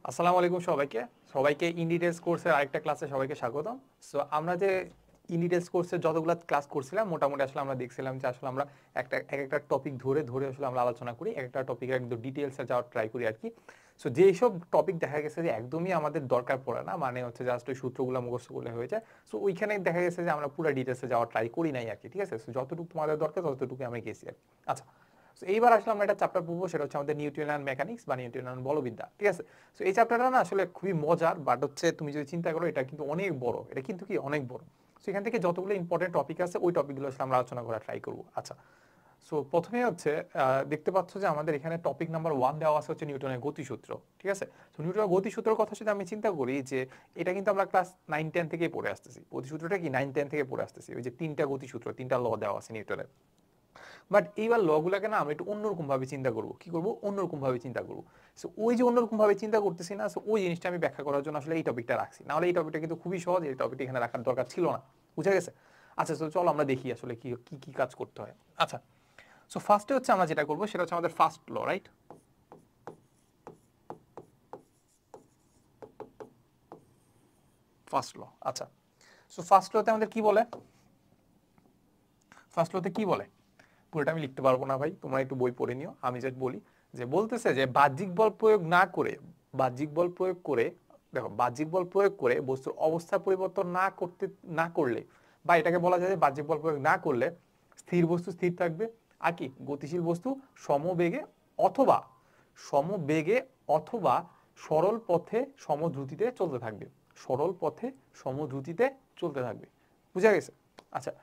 আসসালামু আলাইকুম সবাইকে সবাইকে ইনডিটেলস কোর্সের আরেকটা ক্লাসে সবাইকে স্বাগতম। সো আমরা যে ইনডিটেলস কোর্সের যতগুলো ক্লাস করছিলাম মোটামুটি আসলে আমরা দেখছিলাম যে আসলে আমরা একটা টপিক ধরে ধরে আসলে আমরা আলোচনা করি, একটা টপিকের একদম ডিটেলসে যাওয়ার ট্রাই করি আর কি। সো যেসব টপিক দেখা গেছে যে একদমই আমাদের দরকার পড়ে না, মানে হচ্ছে জাস্ট ওই সূত্রগুলো মুখস্থ করলে হয়ে যায়, সো ওইখানে দেখা গেছে যে আমরা পুরো ডিটেলসে যাওয়ার ট্রাই করি নাই আর কি। ঠিক আছে, সো যতটুকু তোমাদের দরকার ততটুকু আমি গেছি আর কি। আচ্ছা, তো এইবার আসলে আমরা একটা চ্যাপ্টার পড়বো, সেটা হচ্ছে আমাদের নিউটনিয়ান মেকানিক্স বা নিউটনিয়ান বলবিদ্যা। ঠিক আছে, তো এই চ্যাপ্টারটা না আসলে খুবই মজার, বাট হচ্ছে তুমি যদি চিন্তা করো এটা কিন্তু অনেক বড়, এটা কিন্তু কি অনেক বড়। সো এখান থেকে যতগুলো ইম্পর্টেন্ট টপিক আছে ওই টপিকগুলো আসলে আমরা আলোচনা করার ট্রাই করবো। আচ্ছা, সো প্রথমে হচ্ছে দেখতে পাচ্ছ যে আমাদের এখানে টপিক নাম্বার 1 দেওয়া আছে হচ্ছে নিউটনের গতিসূত্র। ঠিক আছে, তো নিউটনের গতিসূত্রের কথা যদি আমি চিন্তা করি যে এটা কিন্তু আমরা ক্লাস 9-10 থেকেই পড়ে আসতেছি। গতিসূত্রটা কি 9-10 থেকে পড়ে আসতেছি, ওই যে তিনটা গতিসূত্র, তিনটা ল দেওয়া আছে নিউটনের। বাট এইবার লগুলাকে না আমরা একটু অন্যরকম ভাবে চিন্তা করবো। কি করবো? অন্যরকম ভাবে চিন্তা করবো। সো ওই যে অন্যরকম ভাবে চিন্তা করতেছি না, সো ওই জিনিসটা আমি ব্যাখ্যা করার জন্য আসলে এই টপিকটা রাখছি, নাহলে এই টপিকটা কিন্তু খুবই সহজ, এই টপিকটা এখানে রাখার দরকার ছিল না। বুঝা গেছে? আচ্ছা, তো চলো আমরা দেখি আসলে কি কি কি কাজ করতে হয়। আচ্ছা, সো ফার্স্টে হচ্ছে আমরা যেটা করবো সেটা হচ্ছে আমাদের first law, right? First law. আচ্ছা, সো ফার্স্ট লতে আমাদের কি বলে? ফার্স্ট লতে কি বলে পুরোটা আমি লিখতে পারবো না ভাই, তোমরা একটু বই পড়ে নিও। আমি জাস্ট বলি যে বলতেছে যে বাহ্যিক বল প্রয়োগ না করে, বাহ্যিক বল প্রয়োগ করে, দেখো বাহ্যিক বল প্রয়োগ করে বস্তুর অবস্থা পরিবর্তন না করলে, বা এটাকে বলা যায় যে বাহ্যিক বল প্রয়োগ না করলে স্থির বস্তু স্থির থাকবে, আর কি গতিশীল বস্তু সমবেগে অথবা সমবেগে অথবা সরল পথে সমদ্রুতিতে চলতে থাকবে। সরল পথে সমদ্রুতিতে চলতে থাকবে। বুঝা গেছে? আচ্ছা,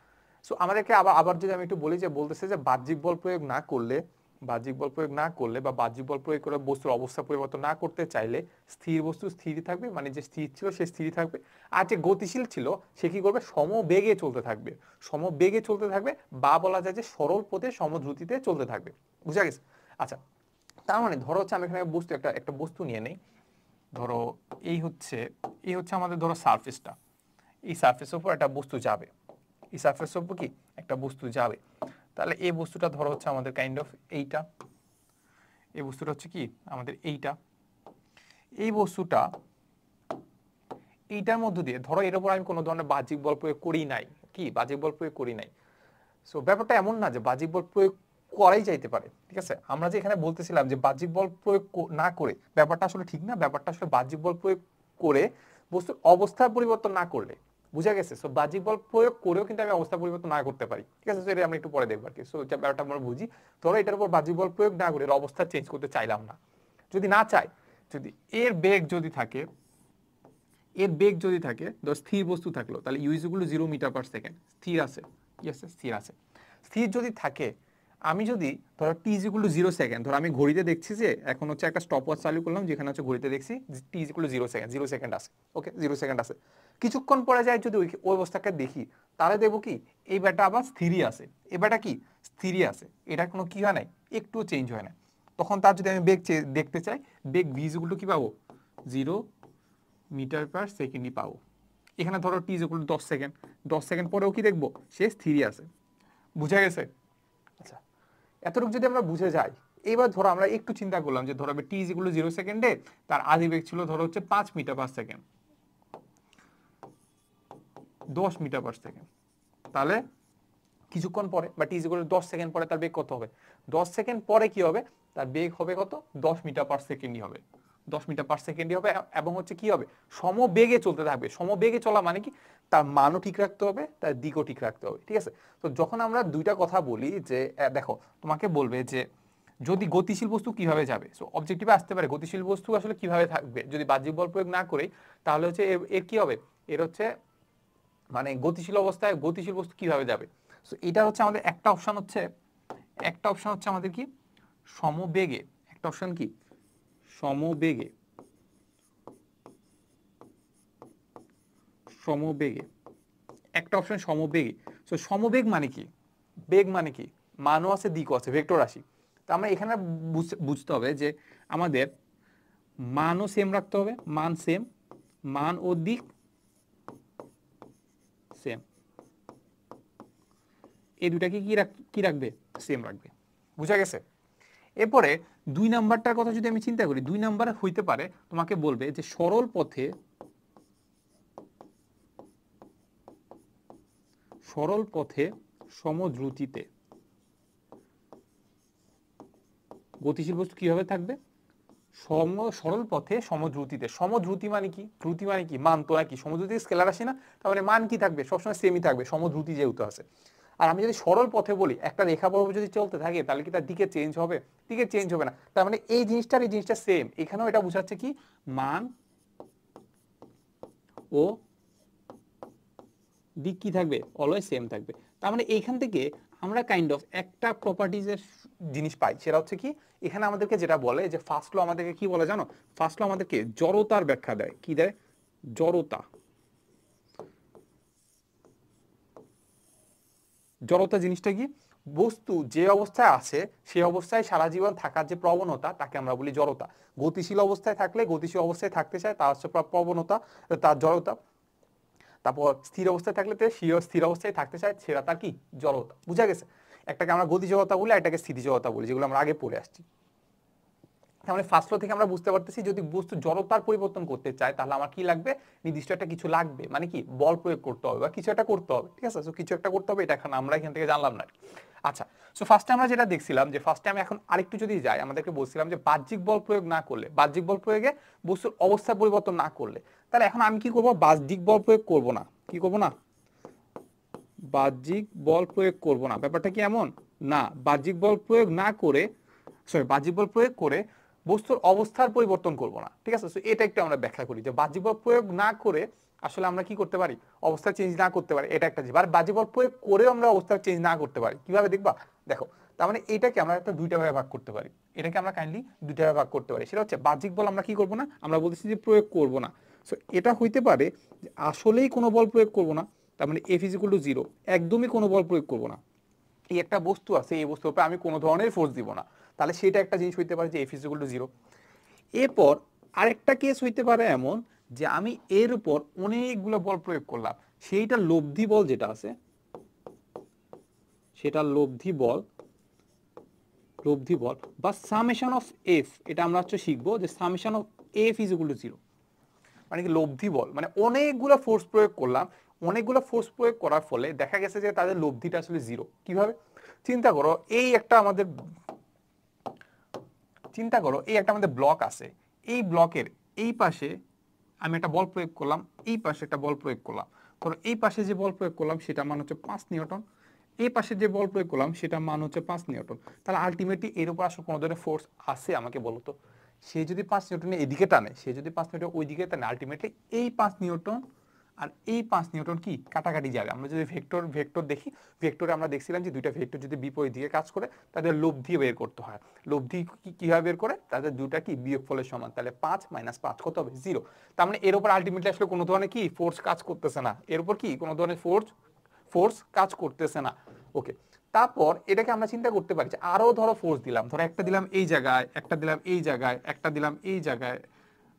সো আমাদেরকে আবার আবার যদি আমি একটু বলি যে বলতেছে যে বাহ্যিক বল প্রয়োগ না করলে, বাহ্যিক বল প্রয়োগ না করলে বা বাহ্যিক বল প্রয়োগ করে বস্তুর অবস্থা পরিবর্তন না করতে চাইলে স্থির বস্তু স্থিরই থাকবে, মানে যে স্থির ছিল সে স্থিরই থাকবে, আর যে গতিশীল ছিল সে কি করবে? সমবেগে চলতে থাকবে। সমবেগে চলতে থাকবে, বা বলা যায় যে সরল পথে সমদ্রুতিতে চলতে থাকবে। বুঝা গেছে? আচ্ছা, তার মানে ধরো হচ্ছে আমি এখানে বস্তু একটা একটা বস্তু নিয়ে নেই। ধরো এই হচ্ছে আমাদের ধরো সারফেসটা, এই সারফেসের উপর একটা বস্তু যাবে, এই সারফেসের উপর কি একটা বস্তু যাবে, তাহলে এই বস্তুটা ধরো হচ্ছে আমাদের কাইন্ড অফ এইটা, এই বস্তুটা হচ্ছে কি আমাদের এইটা, এই বস্তুটা এইটার মধ্য দিয়ে ধরো এর উপর আমি কোনো ধরনের বাহ্যিক বল প্রয়োগ করি নাই, কি বাহ্যিক বল প্রয়োগ করি নাই। সো ব্যাপারটা এমন না যে বাহ্যিক বল প্রয়োগ করাই যাইতে পারে। ঠিক আছে, আমরা যে এখানে বলতেছিলাম যে বাহ্যিক বল প্রয়োগ না করে, ব্যাপারটা আসলে ঠিক না। ব্যাপারটা আসলে বাহ্যিক বল প্রয়োগ করে বস্তুর অবস্থার পরিবর্তন না করলে। বুঝা গেছে? সো বাহ্যিক বল প্রয়োগ করেও কিন্তু আমি অবস্থা পরিবর্তন না করতে পারি। ঠিক আছে, এটা আমরা একটু পরে দেখবো আর কি। সো ব্যাপারটা আমরা বুঝি। ধরো এটার উপর বাহ্যিক বল প্রয়োগ না করে এর অবস্থা চেঞ্জ করতে চাইলাম না, যদি না চাই, যদি এর বেগ যদি থাকে, এর বেগ যদি থাকে, ধর স্থির বস্তু থাকলো, তাহলে ইউইজগুলো 0 মিটার/সেকেন্ড স্থির আছে। কি আছে? স্থির আছে। স্থির যদি থাকে, আমি যদি ধরো t=0 সেকেন্ড, ধরো আমি ঘড়িতে দেখছি যে এখন হচ্ছে একটা স্টপ ওয়াচ চালু করলাম, যেখানে হচ্ছে ঘড়িতে দেখছি t=0 সেকেন্ড, 0 সেকেন্ড আছে। ওকে, 0 সেকেন্ড আছে। কিছুক্ষণ পরে যায় যদি ওই অবস্থাকে দেখি, তাহলে দেখবো কি এই ব্যাটা আবার স্থিরই আছে, এই ব্যাটা কি স্থিরই আছে, এটা কোনো কি হয় নাই, একটুও চেঞ্জ হয় না। তখন তার যদি আমি বেগ দেখতে চাই, বেগ v= কি পাবো? 0 মিটার/সেকেন্ডই পাবো। এখানে ধরো t=10 সেকেন্ড, 10 সেকেন্ড পরেও কি দেখবো? সে স্থিরই আছে। বুঝা গেছে? আচ্ছা, এতটুকু যদি আমরা বুঝে যাই, এবার ধরো আমরা একটু চিন্তা করলাম যে ধরো t=0 সেকেন্ডে তার আদি বেগ ছিল ধরো হচ্ছে 5 মিটার/সেকেন্ড, 10 মিটার/সেকেন্ড, তাহলে কিছুক্ষণ পরে বা t=10 সেকেন্ড পরে তার বেগ কত হবে? 10 সেকেন্ড পরে কি হবে? তার বেগ হবে কত? 10 মিটার/সেকেন্ডই হবে। 10 মিটার/সেকেন্ডই হবে, এবং হচ্ছে কি হবে? সমবেগে চলতে থাকবে। সমবেগে চলা মানে কি? তার মানও ঠিক রাখতে হবে, তার দিকও ঠিক রাখতে হবে। ঠিক আছে, তো যখন আমরা দুইটা কথা বলি যে দেখো তোমাকে বলবে যে যদি গতিশীল বস্তু কিভাবে যাবে, সো অবজেক্টিভে আসতে পারে গতিশীল বস্তু আসলে কিভাবে থাকবে যদি বাহ্যিক বল প্রয়োগ না করেই, তাহলে হচ্ছে এর কি হবে? এর হচ্ছে মানে গতিশীল অবস্থায় গতিশীল বস্তু কিভাবে যাবে। সো এটা হচ্ছে আমাদের একটা অপশন, হচ্ছে একটা অপশন হচ্ছে আমাদের কি সমবেগে, একটা অপশন কি সমবেগে, সমবেগে একটা অপশন সমবেগে। সো সমবেগ মানে কি? বেগ মানে কি? মানও আছে, দিকও আছে, ভেক্টর রাশি। তো আমরা এখানে বুঝতে হবে যে আমাদের মানও সেম রাখতে হবে, মান সেম, মান ও দিক সেম, এই দুটাকে কি রাখবে? সেম রাখবে। বুঝা গেছে? এরপরে 2 নাম্বারটার কথা যদি আমি চিন্তা করি, 2 নাম্বার হইতে পারে তোমাকে বলবে যে সরল পথে সমদ্রুতিতে গতিশীল বস্তু কিভাবে থাকবে? সরল পথে সমদ্রুতিতে। সমদ্রুতি মানে কি? দ্রুতি মানে কি? মান তো নাকি সমদ্রুতি স্কেলার আসে না, তার মানে মান কি থাকবে? সবসময় সেমই থাকবে, সমদ্রুতি যেহেতু আছে। আর আমি যদি সরল পথে বলি, একটা রেখা বরাবর যদি চলতে থাকে তাহলে কি তার দিকে চেঞ্জ হবে? দিকে চেঞ্জ হবে না। তার মানে এই জিনিসটা সেম। এখানেও এটা বোঝাচ্ছে কি মান ও দিক কি থাকবে? অলওয়েজ সেম থাকবে। তার মানে এইখান থেকে আমরা কাইন্ড অফ একটা প্রপার্টিজের জিনিস পাই, সেটা হচ্ছে কি এখানে আমাদেরকে যেটা বলে যে ফার্স্ট ল আমাদেরকে কি বলে জানো? ফার্স্ট ল আমাদেরকে জড়তার ব্যাখ্যা দেয়। কি দেয়? জড়তা। জড়তা জিনিসটা কি? বস্তু যে অবস্থায় আছে সেই অবস্থায় সারা জীবন থাকার যে প্রবণতা তাকে আমরা বলি জড়তা। গতিশীল অবস্থায় থাকলে গতিশীল অবস্থায় থাকতে চায়, তার হচ্ছে প্রবণতা, তার জড়তা। তারপর স্থির অবস্থায় থাকলে স্থির অবস্থায় থাকতে চায়, সেটা তার কি? জড়তা। বুঝা গেছে? একটাকে আমরা গতি জড়তা বলি, একটাকে স্থিতি জড়তা বলি, যেগুলো আমরা আগে পড়ে আসছি। তাহলে ফার্স্ট ল থেকে আমরা বুঝতে পারতেছি যদি বস্তু জড়তার পরিবর্তন করতে চায় তাহলে আমার কি লাগবে? নির্দিষ্ট একটা কিছু লাগবে, মানে কি বল প্রয়োগ করতে হবে বা কিছু একটা করতে হবে। ঠিক আছে, সো কিছু একটা করতে হবে, এটা এখন আমরা এখান থেকে জানলাম না। আচ্ছা, সো ফার্স্টে আমরা যেটা দেখছিলাম যে ফার্স্টে আমি এখন আরেকটু যদি যাই, আমাদেরকে বলছিলাম যে বাহ্যিক বল প্রয়োগ না করলে, বাহ্যিক বল প্রয়োগে বস্তুর অবস্থা পরিবর্তন না করলে, তাহলে এখন আমি কি করব? বাহ্যিক বল প্রয়োগ করব না। কি করব না? বাহ্যিক বল প্রয়োগ করব না। ব্যাপারটা কি এমন না? বাহ্যিক বল প্রয়োগ না করে, বাহ্যিক বল প্রয়োগ করে বস্তুর অবস্থার পরিবর্তন করব না। ঠিক আছে, এটা একটু আমরা ব্যাখ্যা করি যে বাহ্যিক বল প্রয়োগ না করে আসলে আমরা কি করতে পারি? অবস্থা চেঞ্জ না করতে পারি, এটা একটা জিনিস। আর বাহ্যিক বল প্রয়োগ করেও আমরা অবস্থা চেঞ্জ না করতে পারি, কিভাবে দেখবা? দেখো, তার মানে এটাকে আমরা একটা দুইটা ভাগে ভাগ করতে পারি। এটাকে আমরা কাইন্ডলি দুইটা ভাগে ভাগ করতে পারি। সেটা হচ্ছে বাহ্যিক বল আমরা কি করব না? আমরা বলতেছি যে প্রয়োগ করব না। সো এটা হইতে পারে যে আসলেই কোনো বল প্রয়োগ করব না, তার মানে এফ ইজ ইকুয়াল টু 0, একদমই কোনো বল প্রয়োগ করব না। এই একটা বস্তু আছে, এই বস্তুর উপরে আমি কোনো ধরনের ফোর্স দিব না, তাহলে সেটা একটা জিনিস হইতে পারে যে এফ ইজ ইকুয়াল টু 0। এরপর আরেকটা কেস হইতে পারে এমন যে আমি এর উপর অনেকগুলো বল প্রয়োগ করলাম, সেইটা লব্ধি বল যেটা আছে, সেটা লব্ধি বল বা সামেশন অফ এফ, এটা আমরা হচ্ছে শিখবো যে summation of F is equal to 0। মানে কি লব্ধি বল, মানে অনেকগুলো ফোর্স প্রয়োগ করলাম, অনেকগুলো ফোর্স প্রয়োগ করার ফলে দেখা গেছে যে তাদের লব্ধিটা আসলে 0। কিভাবে? চিন্তা করো, এই একটা আমাদের ব্লক আছে। এই ব্লকের এই পাশে আমি একটা বল প্রয়োগ করলাম, এই পাশে একটা বল প্রয়োগ করলাম। ধরো এই পাশে যে বল প্রয়োগ করলাম সেটা মান হচ্ছে 5 নিউটন, এই পাশে যে বল প্রয়োগ করলাম সেটা মান হচ্ছে 5 নিউটন। তাহলে আলটিমেটলি এর উপর আসলে কোনো ধরনের ফোর্স আছে আমাকে বলো তো? সে যদি 5 নিউটনে এদিকে টানে, সে যদি 5 নিউটন ওই দিকে টানে, আলটিমেটলি এই 5 নিউটন আর এই 5 নিউটন কি কাটাকাটি যাবে। আমরা যদি ভেক্টর দেখি, ভেক্টরে আমরা দেখছিলাম যে দুইটা ভেক্টর যদি বিপরীত দিকে কাজ করে তাদের লব্ধি বের করতে হয়। লব্ধি কিভাবে বের করে? তাদের দুটা কি বিয়োগফলের সমান, তাহলে 5 - 5 কত হবে? 0। তার মানে এর উপর আলটিমেটলি আসলে কোনো ধরনের কি ফোর্স কাজ করতেছে না, এর উপর কি কোনো ধরনের ফোর্স কাজ করতেছে না। ওকে, তারপর এটাকে আমরা চিন্তা করতে পারি যে আরো ধরো ফোর্স দিলাম, ধরো একটা দিলাম এই জায়গায়, একটা দিলাম এই জায়গায়, একটা দিলাম এই জায়গায়,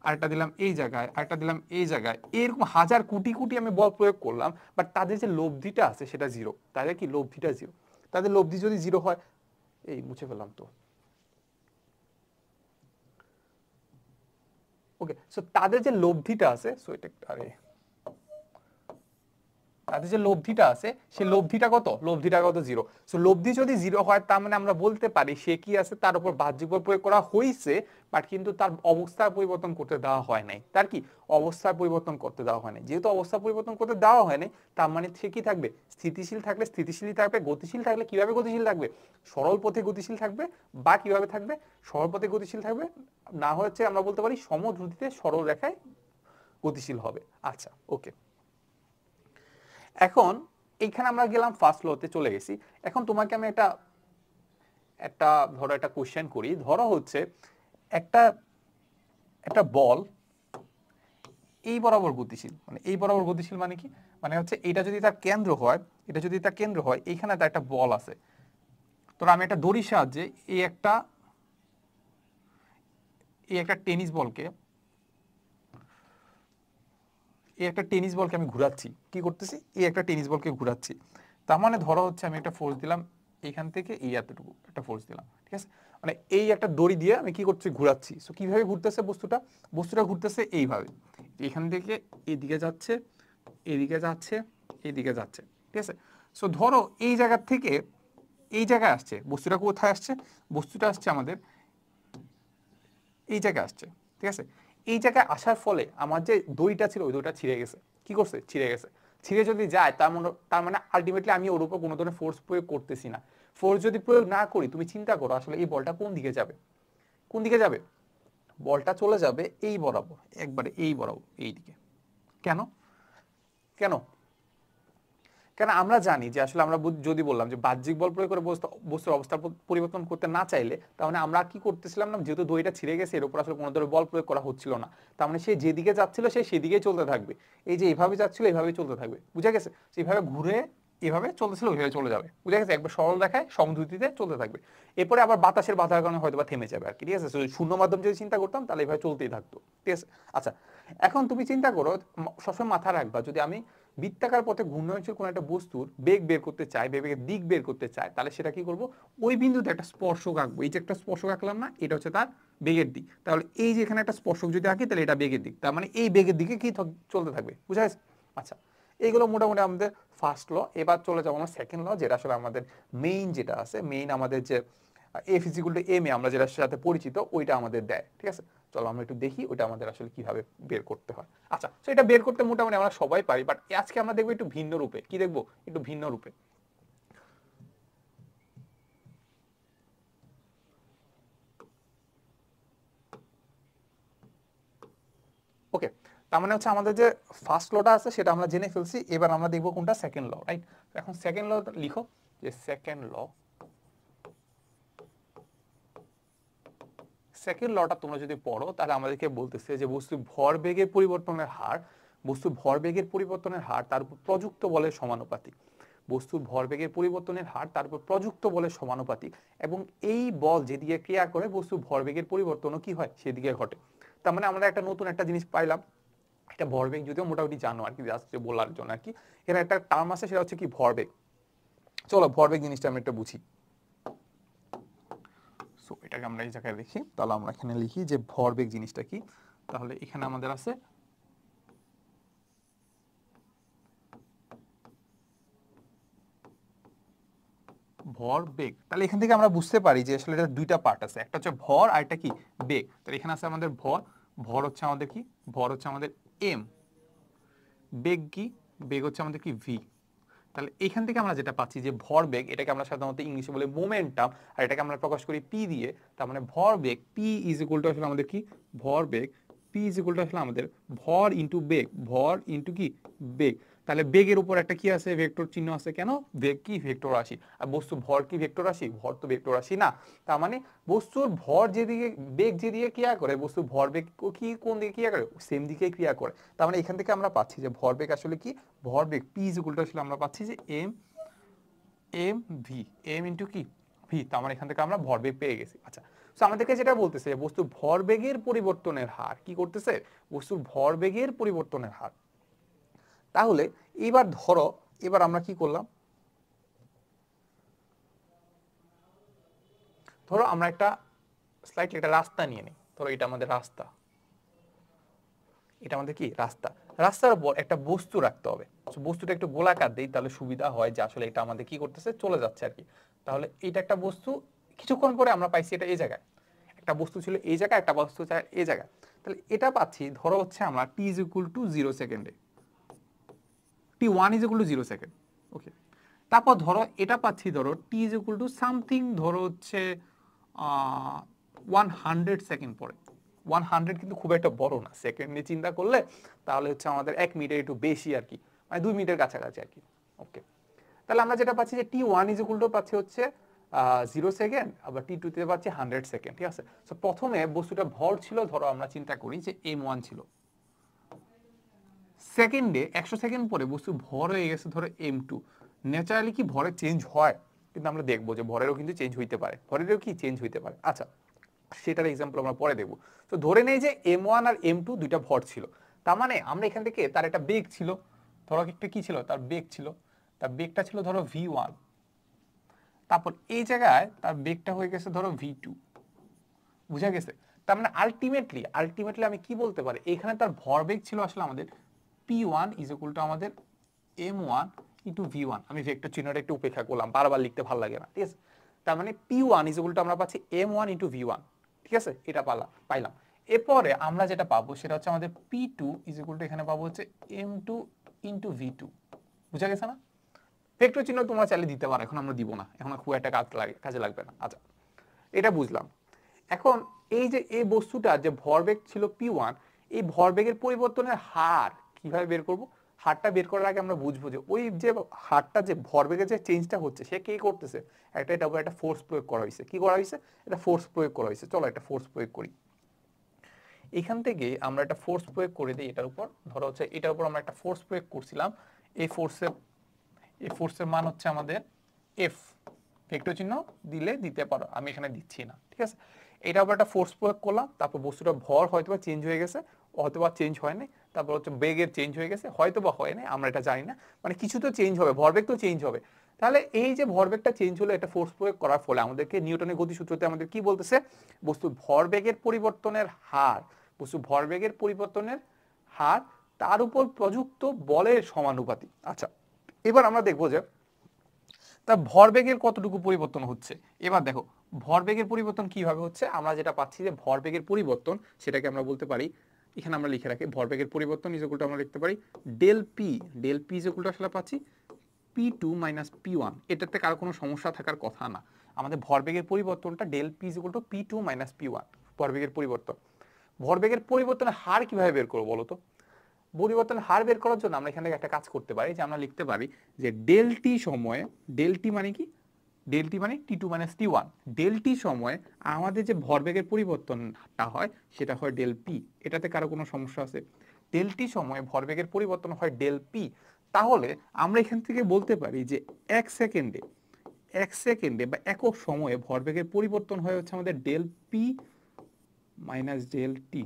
আরেকটা দিলাম এই জায়গায়, আরেকটা দিলাম এই জায়গায়, এরকম হাজার কোটি কোটি আমি বল প্রয়োগ করলাম, বাট তাদের যে লব্ধিটা আছে সেটা 0। তাদের কি লব্ধিটা 0? তাদের লব্ধি যদি 0 হয়, এই মুছে ফেললাম তো। ওকে, সো তাদের যে লব্ধিটা আছে, সো এটা আরে তাদের যে লব্ধিটা আছে সেই লব্ধিটা কত? লব্ধিটা কত? 0। সো লব্ধি যদি 0 হয় তার মানে আমরা বলতে পারি সে কি আছে, তার উপর বাহ্যিক বল প্রয়োগ করা হয়েছে, বাট কিন্তু তার অবস্থার পরিবর্তন করতে দেওয়া হয় নাই। তার কি অবস্থার পরিবর্তন করতে দেওয়া হয় নাই। যেহেতু অবস্থা পরিবর্তন করতে দেওয়া হয় নাই, তার মানে সে কি থাকবে? স্থিতিশীল থাকলে স্থিতিশীলই থাকবে, গতিশীল থাকলে কিভাবে গতিশীল থাকবে? সরল পথে গতিশীল থাকবে। বা কিভাবে থাকবে? সরল পথে গতিশীল থাকবে, না হচ্ছে আমরা বলতে পারি সমদ্রুতিতে সরল রেখায় গতিশীল হবে। আচ্ছা, ওকে। এখন এইখানে আমরা গেলাম ফার্স্ট লতে চলে গেছি। এখন তোমাকে আমি একটা একটা ধরো একটা কোশ্চেন করি। ধরো হচ্ছে একটা একটা বল এই বরাবর গতিশীল, মানে এই বরাবর গতিশীল মানে কি? মানে হচ্ছে এটা যদি তার কেন্দ্র হয়, এটা যদি তার কেন্দ্র হয়, এইখানে তার একটা বল আছে। তো আমি একটা দড়ির সাহায্যে এই একটা টেনিস বলকে আমি ঘুরাচ্ছি। কি করতেছি? এই একটা টেনিস বলকে ঘুরাচ্ছি। তার মানে ধরো হচ্ছে আমি একটা ফোর্স দিলাম এখান থেকে এই এতটুকু একটা ফোর্স দিলাম, ঠিক আছে? মানে এই একটা দড়ি দিয়ে আমি কি করছি, ঘুরাচ্ছি। সো কিভাবে ঘুরতেছে বস্তুটা, বস্তুটা ঘুরতেছে এইভাবে, এখান থেকে এদিকে যাচ্ছে, এদিকে যাচ্ছে, এদিকে যাচ্ছে, ঠিক আছে? সো ধরো এই জায়গা থেকে এই জায়গায় আসছে, বস্তুটা কোথায় আসছে, বস্তুটা আসছে আমাদের এই জায়গায় আসছে, ঠিক আছে? এই জায়গায় আসার ফলে আমার যে দড়িটা ছিল ওই দড়িটা ছিঁড়ে গেছে। কি করছে, ছিঁড়ে গেছে। ছিঁড়ে যদি যায় তার মানে আলটিমেটলি আমি ওর উপর কোনো ধরনের ফোর্স প্রয়োগ করতেছি না। ফোর্স যদি প্রয়োগ না করি, তুমি চিন্তা করো আসলে এই বলটা কোন দিকে যাবে, কোন দিকে যাবে? বলটা চলে যাবে এই বরাবর, একবারে এই বরাবর, এই দিকে। কেন, কেন? কেন আমরা জানি যে আসলে আমরা যদি বললাম যে বাহ্যিক বল প্রয়োগ করে বস্তুর অবস্থা পরিবর্তন করতে না চাইলে, তার মানে আমরা কি করতেছিলাম না, যেহেতু দড়িটা ছিঁড়ে গেছে এর উপর আসলে কোনো ধরনের বল প্রয়োগ করা হচ্ছিল না, তার মানে সে যেদিকে যাচ্ছিল সে সেদিকেই চলতে থাকবে। এই যে এইভাবে যাচ্ছিল এইভাবেই চলতে থাকবে, বুঝা গেছে? এইভাবে ঘুরে এভাবে চলতেছিল ওইভাবে চলে যাবে, বুঝা গেছে? একবার সরল দেখায় সমদ্রুতিতে চলতে থাকবে। এরপরে আবার বাতাসের বাধার কারণে হয়তো বা থেমে যাবে আর কি, ঠিক আছে? শূন্য মাধ্যম যদি চিন্তা করতাম তাহলে এইভাবে চলতেই থাকতো, ঠিক আছে? আচ্ছা, এখন তুমি চিন্তা করো, সবসময় মাথায় রাখবা, যদি আমি বৃত্তাকার পথে ঘূর্ণয়নশীল কোনো একটা বস্তুর বেগ বের করতে চাই, বেগের দিক বের করতে চাই, তাহলে সেটা কি করব, ওই বিন্দুতে একটা স্পর্শক আঁকবো। এই যে একটা স্পর্শক আঁকলাম না, এটা হচ্ছে তার বেগের দিক। তাহলে এই যে এখানে একটা স্পর্শক যদি আঁকি তাহলে এটা বেগের দিক, তার মানে এই বেগের দিকে কি চলতে থাকবে, বুঝা গেছে? আচ্ছা, এইগুলো মোটামুটি আমাদের ফার্স্ট ল। এবার চলে যাবো আমরা সেকেন্ড ল, যেটা আসলে আমাদের মেইন যেটা আছে, মেইন আমাদের যে F is equal to M A আমরা যেটার সাথে পরিচিত, ওইটা আমাদের দেয়, ঠিক আছে? চলো আমরা একটু দেখি ওইটা আমাদের আসলে কিভাবে বের করতে হয়। আচ্ছা, তো এটা বের করতে মোটামুটি আমরা সবাই পারি, বাট আজকে আমরা দেখবো একটু ভিন্ন রূপে। কি দেখবো? একটু ভিন্ন রূপে। ওকে, তার মানে হচ্ছে আমাদের যে ফার্স্ট লটা আছে সেটা আমরা জেনে ফেলছি, এবার আমরা দেখবো কোনটা, সেকেন্ড ল, রাইট? এখন সেকেন্ড ল লিখো, যে সেকেন্ড ল, সেকেন্ড লটা তোমরা যদি পড়ো তাহলে আমাদেরকে বলতেছে যে বস্তু ভরবেগের পরিবর্তনের হার, বস্তু ভরবেগের পরিবর্তনের হার তার উপর প্রযুক্ত বলের সমানুপাতিক। বস্তুর ভরবেগের পরিবর্তনের হার তার উপর প্রযুক্ত বলের সমানুপাতিক, এবং এই বল যেদিকে ক্রিয়া করে বস্তু ভরবেগের পরিবর্তনও কি হয়, সেদিকে ঘটে। তার মানে আমরা একটা নতুন একটা জিনিস পাইলাম। এটা ভরবেগ যদিও মোটামুটি জানো আর কি, জাস্ট বলার জন্য আর কি। এখানে একটা টার্ম আছে, সেটা হচ্ছে কি ভরবেগ। চলো ভরবেগ জিনিসটা আমরা একটা বুঝি। সো এটাকে আমরা এই জায়গায় দেখি, তাহলে আমরা এখানে লিখি যে ভরবেগ জিনিসটা কি। তাহলে এখানে আমাদের আছে ভরবেগ। তাহলে এখান থেকে আমরা বুঝতে পারি যে আসলে এটা দুইটা পার্ট আছে, একটা হচ্ছে ভর আর একটা কি বেগ। তাহলে এখানে আছে আমাদের ভর, ভর হচ্ছে আমাদের কি, ভর হচ্ছে আমাদের এম, বেগ কি, বেগ হচ্ছে আমাদের কি ভি। তাহলে এখান থেকে আমরা যেটা পাচ্ছি যে ভরবেগ, এটাকে আমরা সাধারণত ইংলিশে বলে মোমেন্টাম, আর এটাকে আমরা প্রকাশ করি পি দিয়ে। তার মানে ভরবেগ পি ইজ ইকুয়াল টু আসলে আমাদের কি, ভরবেগ পি ইজ ইকুয়াল টু আসলে আমাদের ভর ইন্টু বেগ, ভর ইন্টু কি বেগ। তাহলে বেগের উপর একটা কি আছে, ভেক্টর চিহ্ন আছে। কেন? বেগ কি ভেক্টর রাশি, আর বস্তু ভর কি ভেক্টর রাশি, ভর তো ভেক্টর রাশি না। তার মানে বস্তুর ভর যেদিকে, বেগ যেদিকে ক্রিয়া করে, বস্তুর ভরবেগ কি কোন দিকে ক্রিয়া করে, সেম দিকে ক্রিয়া করে। তার মানে এখান থেকে আমরা পাচ্ছি যে ভরবেগ আসলে কি, ভরবেগ পি ইজ ইকুয়াল টু আসলে আমরা পাচ্ছি যে M, M V, M into কি ভি। তো আমরা এখান থেকে আমরা ভরবেগ পেয়ে গেছি। আচ্ছা, তো আমাদেরকে যেটা বলতেছে বস্তুর ভরবেগের পরিবর্তনের হার কি করতেছে, বস্তুর ভরবেগের পরিবর্তনের হার। তাহলে এবার ধরো, এবার আমরা কি করলাম, ধরো আমরা একটা স্লাইডলি একটা রাস্তা নিয়ে নিই। ধরো এটা আমাদের রাস্তা, এটা আমাদের কি রাস্তা। রাস্তার উপর একটা বস্তু রাখতে হবে। বস্তুটা একটু গোলাকার দেই তাহলে সুবিধা হয় যে আসলে এটা আমাদের কি করতেছে, চলে যাচ্ছে আর কি। তাহলে এটা একটা বস্তু, কিছুক্ষণ পরে আমরা পাইছি এটা এই জায়গায়। একটা বস্তু ছিল এই জায়গায়, একটা বস্তু এই জায়গায়। তাহলে এটা পাচ্ছি ধরো হচ্ছে আমরা টি ইজ ইকুয়াল টু 0 সেকেন্ডে, টি1 ইজ ইকুয়াল টু 0 সেকেন্ড। ওকে, তারপর ধরো এটা পাচ্ছি ধরো টি ইজ ইকুয়াল টু সামথিং, ধরো হচ্ছে 100 সেকেন্ড পরে। 100 কিন্তু খুব একটা বড় না, সেকেন্ড নিয়ে চিন্তা করলে তাহলে হচ্ছে আমাদের 1 মিনিটের একটু বেশি আর কি, মানে 2 মিনিটের কাছাকাছি আর কি। ওকে, তাহলে আমরা যেটা পাচ্ছি যে টি1 ইজ ইকুয়াল টু পাচ্ছি হচ্ছে 0 সেকেন্ড, আবার টি2 তে পাচ্ছি 100 সেকেন্ড, ঠিক আছে? তো প্রথমে বস্তুটা ভর ছিল, ধরো আমরা চিন্তা করি যে m1 ছিল, সেকেন্ডে 100 সেকেন্ড পরে বস্তু ভর হয়ে গেছে ধরো m2। ন্যাচারালি কি ভরে চেঞ্জ হয়, কিন্তু আমরা দেখবো যে ভরেরও কিন্তু চেঞ্জ হইতে পারে, ভরেরও কি চেঞ্জ হইতে পারে। আচ্ছা, সেটার এক্সাম্পল আমরা পরে দেখবো। তো ধরে নেই যে m1 আর m2 দুইটা ভর ছিল, তার মানে আমরা এখান থেকে তার একটা বেগ ছিল, ধরো একটা কি ছিল, তার বেগ ছিল, তার বেগটা ছিল ধরো v1। তারপর এই জায়গায় তার বেগটা হয়ে গেছে ধরো v2, বুঝা গেছে? তার মানে আলটিমেটলি আমি কি বলতে পারি, এখানে তার ভরবেগ ছিল আসলে আমাদের p1 ইজ ইকুয়াল টু আমাদের m1 ইন্টু v1। আমি ভেক্টর চিহ্নটা একটু উপেক্ষা করলাম, বারবার লিখতে ভালো লাগে না, ঠিক আছে? তার মানে p1 ইজ ইকুয়াল টু আমরা পাচ্ছি m1 ইন্টু v1, ঠিক আছে? এটা পাইলাম। এরপরে আমরা যেটা পাবো সেটা হচ্ছে আমাদের p2 ইজ ইকুয়াল টু এখানে পাবো হচ্ছে m2 ইন্টু v2, বুঝা গেছে না? ভেক্টর চিহ্ন তোমরা চাইলে দিতে পারো, এখন আমরা দিব না, এখন খুব একটা কাজে লাগবে না। আচ্ছা, এটা বুঝলাম। এখন এই যে এই বস্তুটা যে ভরবেগ ছিল p1, এই ভরবেগের পরিবর্তনের হার কিভাবে বের করব? হারটা বের করার আগে আমরা বুঝবো যে ওই যে হারটা যে ভরবেগের যে চেঞ্জটা হচ্ছে সে কে করতেছে, এটা উপর একটা ফোর্স প্রয়োগ করা হয়েছে। কি করা হয়েছে? এটা ফোর্স প্রয়োগ করা হয়েছে। চলো একটা ফোর্স প্রয়োগ করি। এখান থেকে আমরা একটা ফোর্স প্রয়োগ করে দিই এটার উপর। ধরো হচ্ছে এটার উপর আমরা একটা ফোর্স প্রয়োগ করছিলাম, এই ফোর্সের মান হচ্ছে আমাদের এফ। ভেক্টর চিহ্ন দিতে পারো, আমি এখানে দিচ্ছি না, ঠিক আছে? এটার উপর একটা ফোর্স প্রয়োগ করলাম, তারপর বস্তুটা ভর হয়তোবা চেঞ্জ হয়ে গেছে, হয়তোবা চেঞ্জ হয়নি, তারপর হচ্ছে বেগের চেঞ্জ হয়ে গেছে, হয়তোবা হয়নি, আমরা এটা জানি না, মানে কিছু তো চেঞ্জ হবে, ভরবেগ তো চেঞ্জ হবে। তাহলে এই যে ভরবেগটা চেঞ্জ হলো, এটা ফোর্স প্রয়োগ করার ফলে আমাদেরকে নিউটনের গতিসূত্রতে আমাদের কি বলতেছে, বস্তু ভরবেগের পরিবর্তনের হার, তার উপর প্রযুক্ত বলের সমানুপাতিক। আচ্ছা, এবার আমরা দেখবো যে তা ভরবেগের কতটুকু পরিবর্তন হচ্ছে। এবার দেখো ভরবেগের পরিবর্তন কিভাবে হচ্ছে। আমরা যেটা পাচ্ছি যে ভরবেগের পরিবর্তন, সেটাকে আমরা বলতে পারি, এখানে আমরা লিখে রাখি ভরবেগের পরিবর্তন ইজ ইকুয়াল টু আমরা লিখতে পারি del P is equal to আসলে পাচ্ছি p2 মাইনাস p1। এটাতে কারো কোনো সমস্যা থাকার কথা না। আমাদের ভরবেগের পরিবর্তনটা del P is equal to p2 minus p1 ভরবেগের পরিবর্তন। ভরবেগের পরিবর্তনের হার কিভাবে বের করবো বলো তো? পরিবর্তনের হার বের করার জন্য আমরা এখানে একটা কাজ করতে পারি, যে আমরা লিখতে পারি যে ডেল টি সময়ে, ডেল টি মানে কি, ডেল টি মানে টি2 মাইনাস টি1, ডেল টি সময়ে আমাদের যে ভরবেগের পরিবর্তনটা হয় সেটা হয় ডেল পি। এটাতে কারো কোনো সমস্যা আছে? ডেল টি সময়ে ভরবেগের পরিবর্তন হয় ডেল পি। তাহলে আমরা এখান থেকে বলতে পারি যে এক সেকেন্ডে বা একক সময়ে ভরবেগের পরিবর্তন হয় হচ্ছে আমাদের del P minus del T.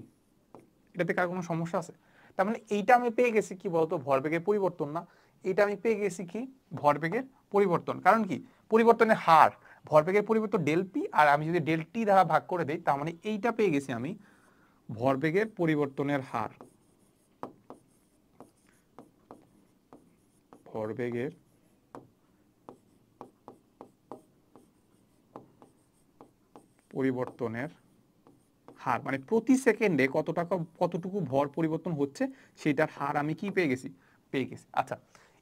এটাতে কার কোনো সমস্যা আছে? তার মানে এইটা আমি পেয়ে গেছি কি বলতো, ভরবেগের পরিবর্তন না, এটা আমি পেয়ে গেছি কি ভরবেগের পরিবর্তন। কারণ কি, পরিবর্তনের হার, ভরবেগের পরিবর্তন ডেল পি, আর আমি যদি ডেল টি দ্বারা ভাগ করে দেই, তার মানে এইটা পেয়ে গেছি আমি ভরবেগের পরিবর্তনের হার। ভরবেগের পরিবর্তনের হার মানে প্রতি সেকেন্ডে কতটুকু ভর পরিবর্তন হচ্ছে সেটার হার আমি কি পেয়ে গেছি। আচ্ছা,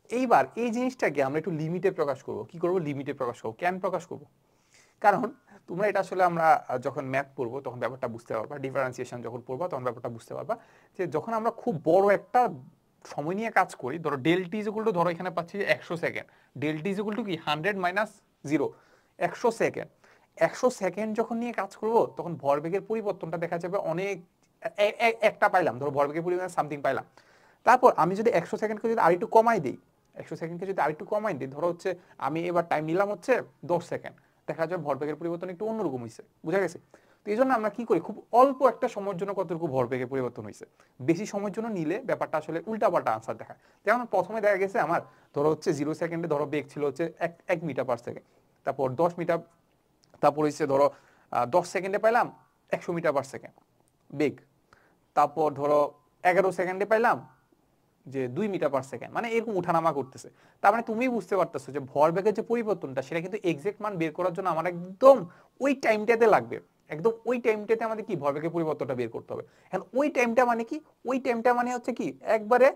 এইবার এই জিনিসটাকে আমরা একটু লিমিটে প্রকাশ করব। কি করব? লিমিটে প্রকাশ করব। কেন প্রকাশ করব? কারণ তোমরা এটা আসলে আমরা যখন ম্যাথ পড়বো তখন ব্যাপারটা বুঝতে পারবা, ডিফারেন্সিয়েশন যখন পড়বা তখন ব্যাপারটা বুঝতে পারবা, যে যখন আমরা খুব বড় একটা সময় নিয়ে কাজ করি, ধরো del T is equal to, ধরো এখানে পাচ্ছি 100 second, del T is equal to কি 100 মাইনাস 0, 100 সেকেন্ড। 100 সেকেন্ড যখন নিয়ে কাজ করব তখন ভরবেগের পরিবর্তনটা দেখা যাবে অনেক, একটা পাইলাম, ধরো ভরবেগের পরিবর্তন সামথিং পাইলাম। তারপর আমি যদি 100 সেকেন্ডকে যদি আরেকটু কমাই দিই, 100 সেকেন্ডকে যদি আরেকটু কমাই দিই, ধরো হচ্ছে আমি এবার টাইম নিলাম হচ্ছে 10 সেকেন্ড, দেখা যাবে ভরবেগের পরিবর্তন একটু অন্যরকম হয়েছে, বুঝা গেছে? তো এই জন্য আমরা কি করি, খুব অল্প একটা সময়ের জন্য কতটুকু ভরবেগের পরিবর্তন হয়েছে, বেশি সময়ের জন্য নিলে ব্যাপারটা আসলে উল্টাপাল্টা আনসার দেখায়। যেমন প্রথমে দেখা গেছে আমার ধরো হচ্ছে 0 সেকেন্ডে ধরো বেগ ছিল হচ্ছে 1 মিটার পার সেকেন্ড, তারপর 10 মিটার, তারপর হচ্ছে ধরো 10 সেকেন্ডে পাইলাম 100 মিটার পার সেকেন্ড বেগ, তারপর ধরো 11 সেকেন্ডে পাইলাম যে 2 মিটার পার সেকেন্ড, মানে এরকম উঠানামা করতেছে। তার মানে তুমি বুঝতে পারতেছো যে ভরবেগের যে পরিবর্তনটা সেটা কিন্তু এক্সাক্ট মান বের করার জন্য আমার একদম ওই টাইমটাতে লাগবে, একদম ওই টাইমটাতে আমাদের কি ভরবেগের পরিবর্তনটা বের করতে হবে। এখন ওই টাইমটা মানে কি, ওই টাইমটা মানে হচ্ছে কি একবারে,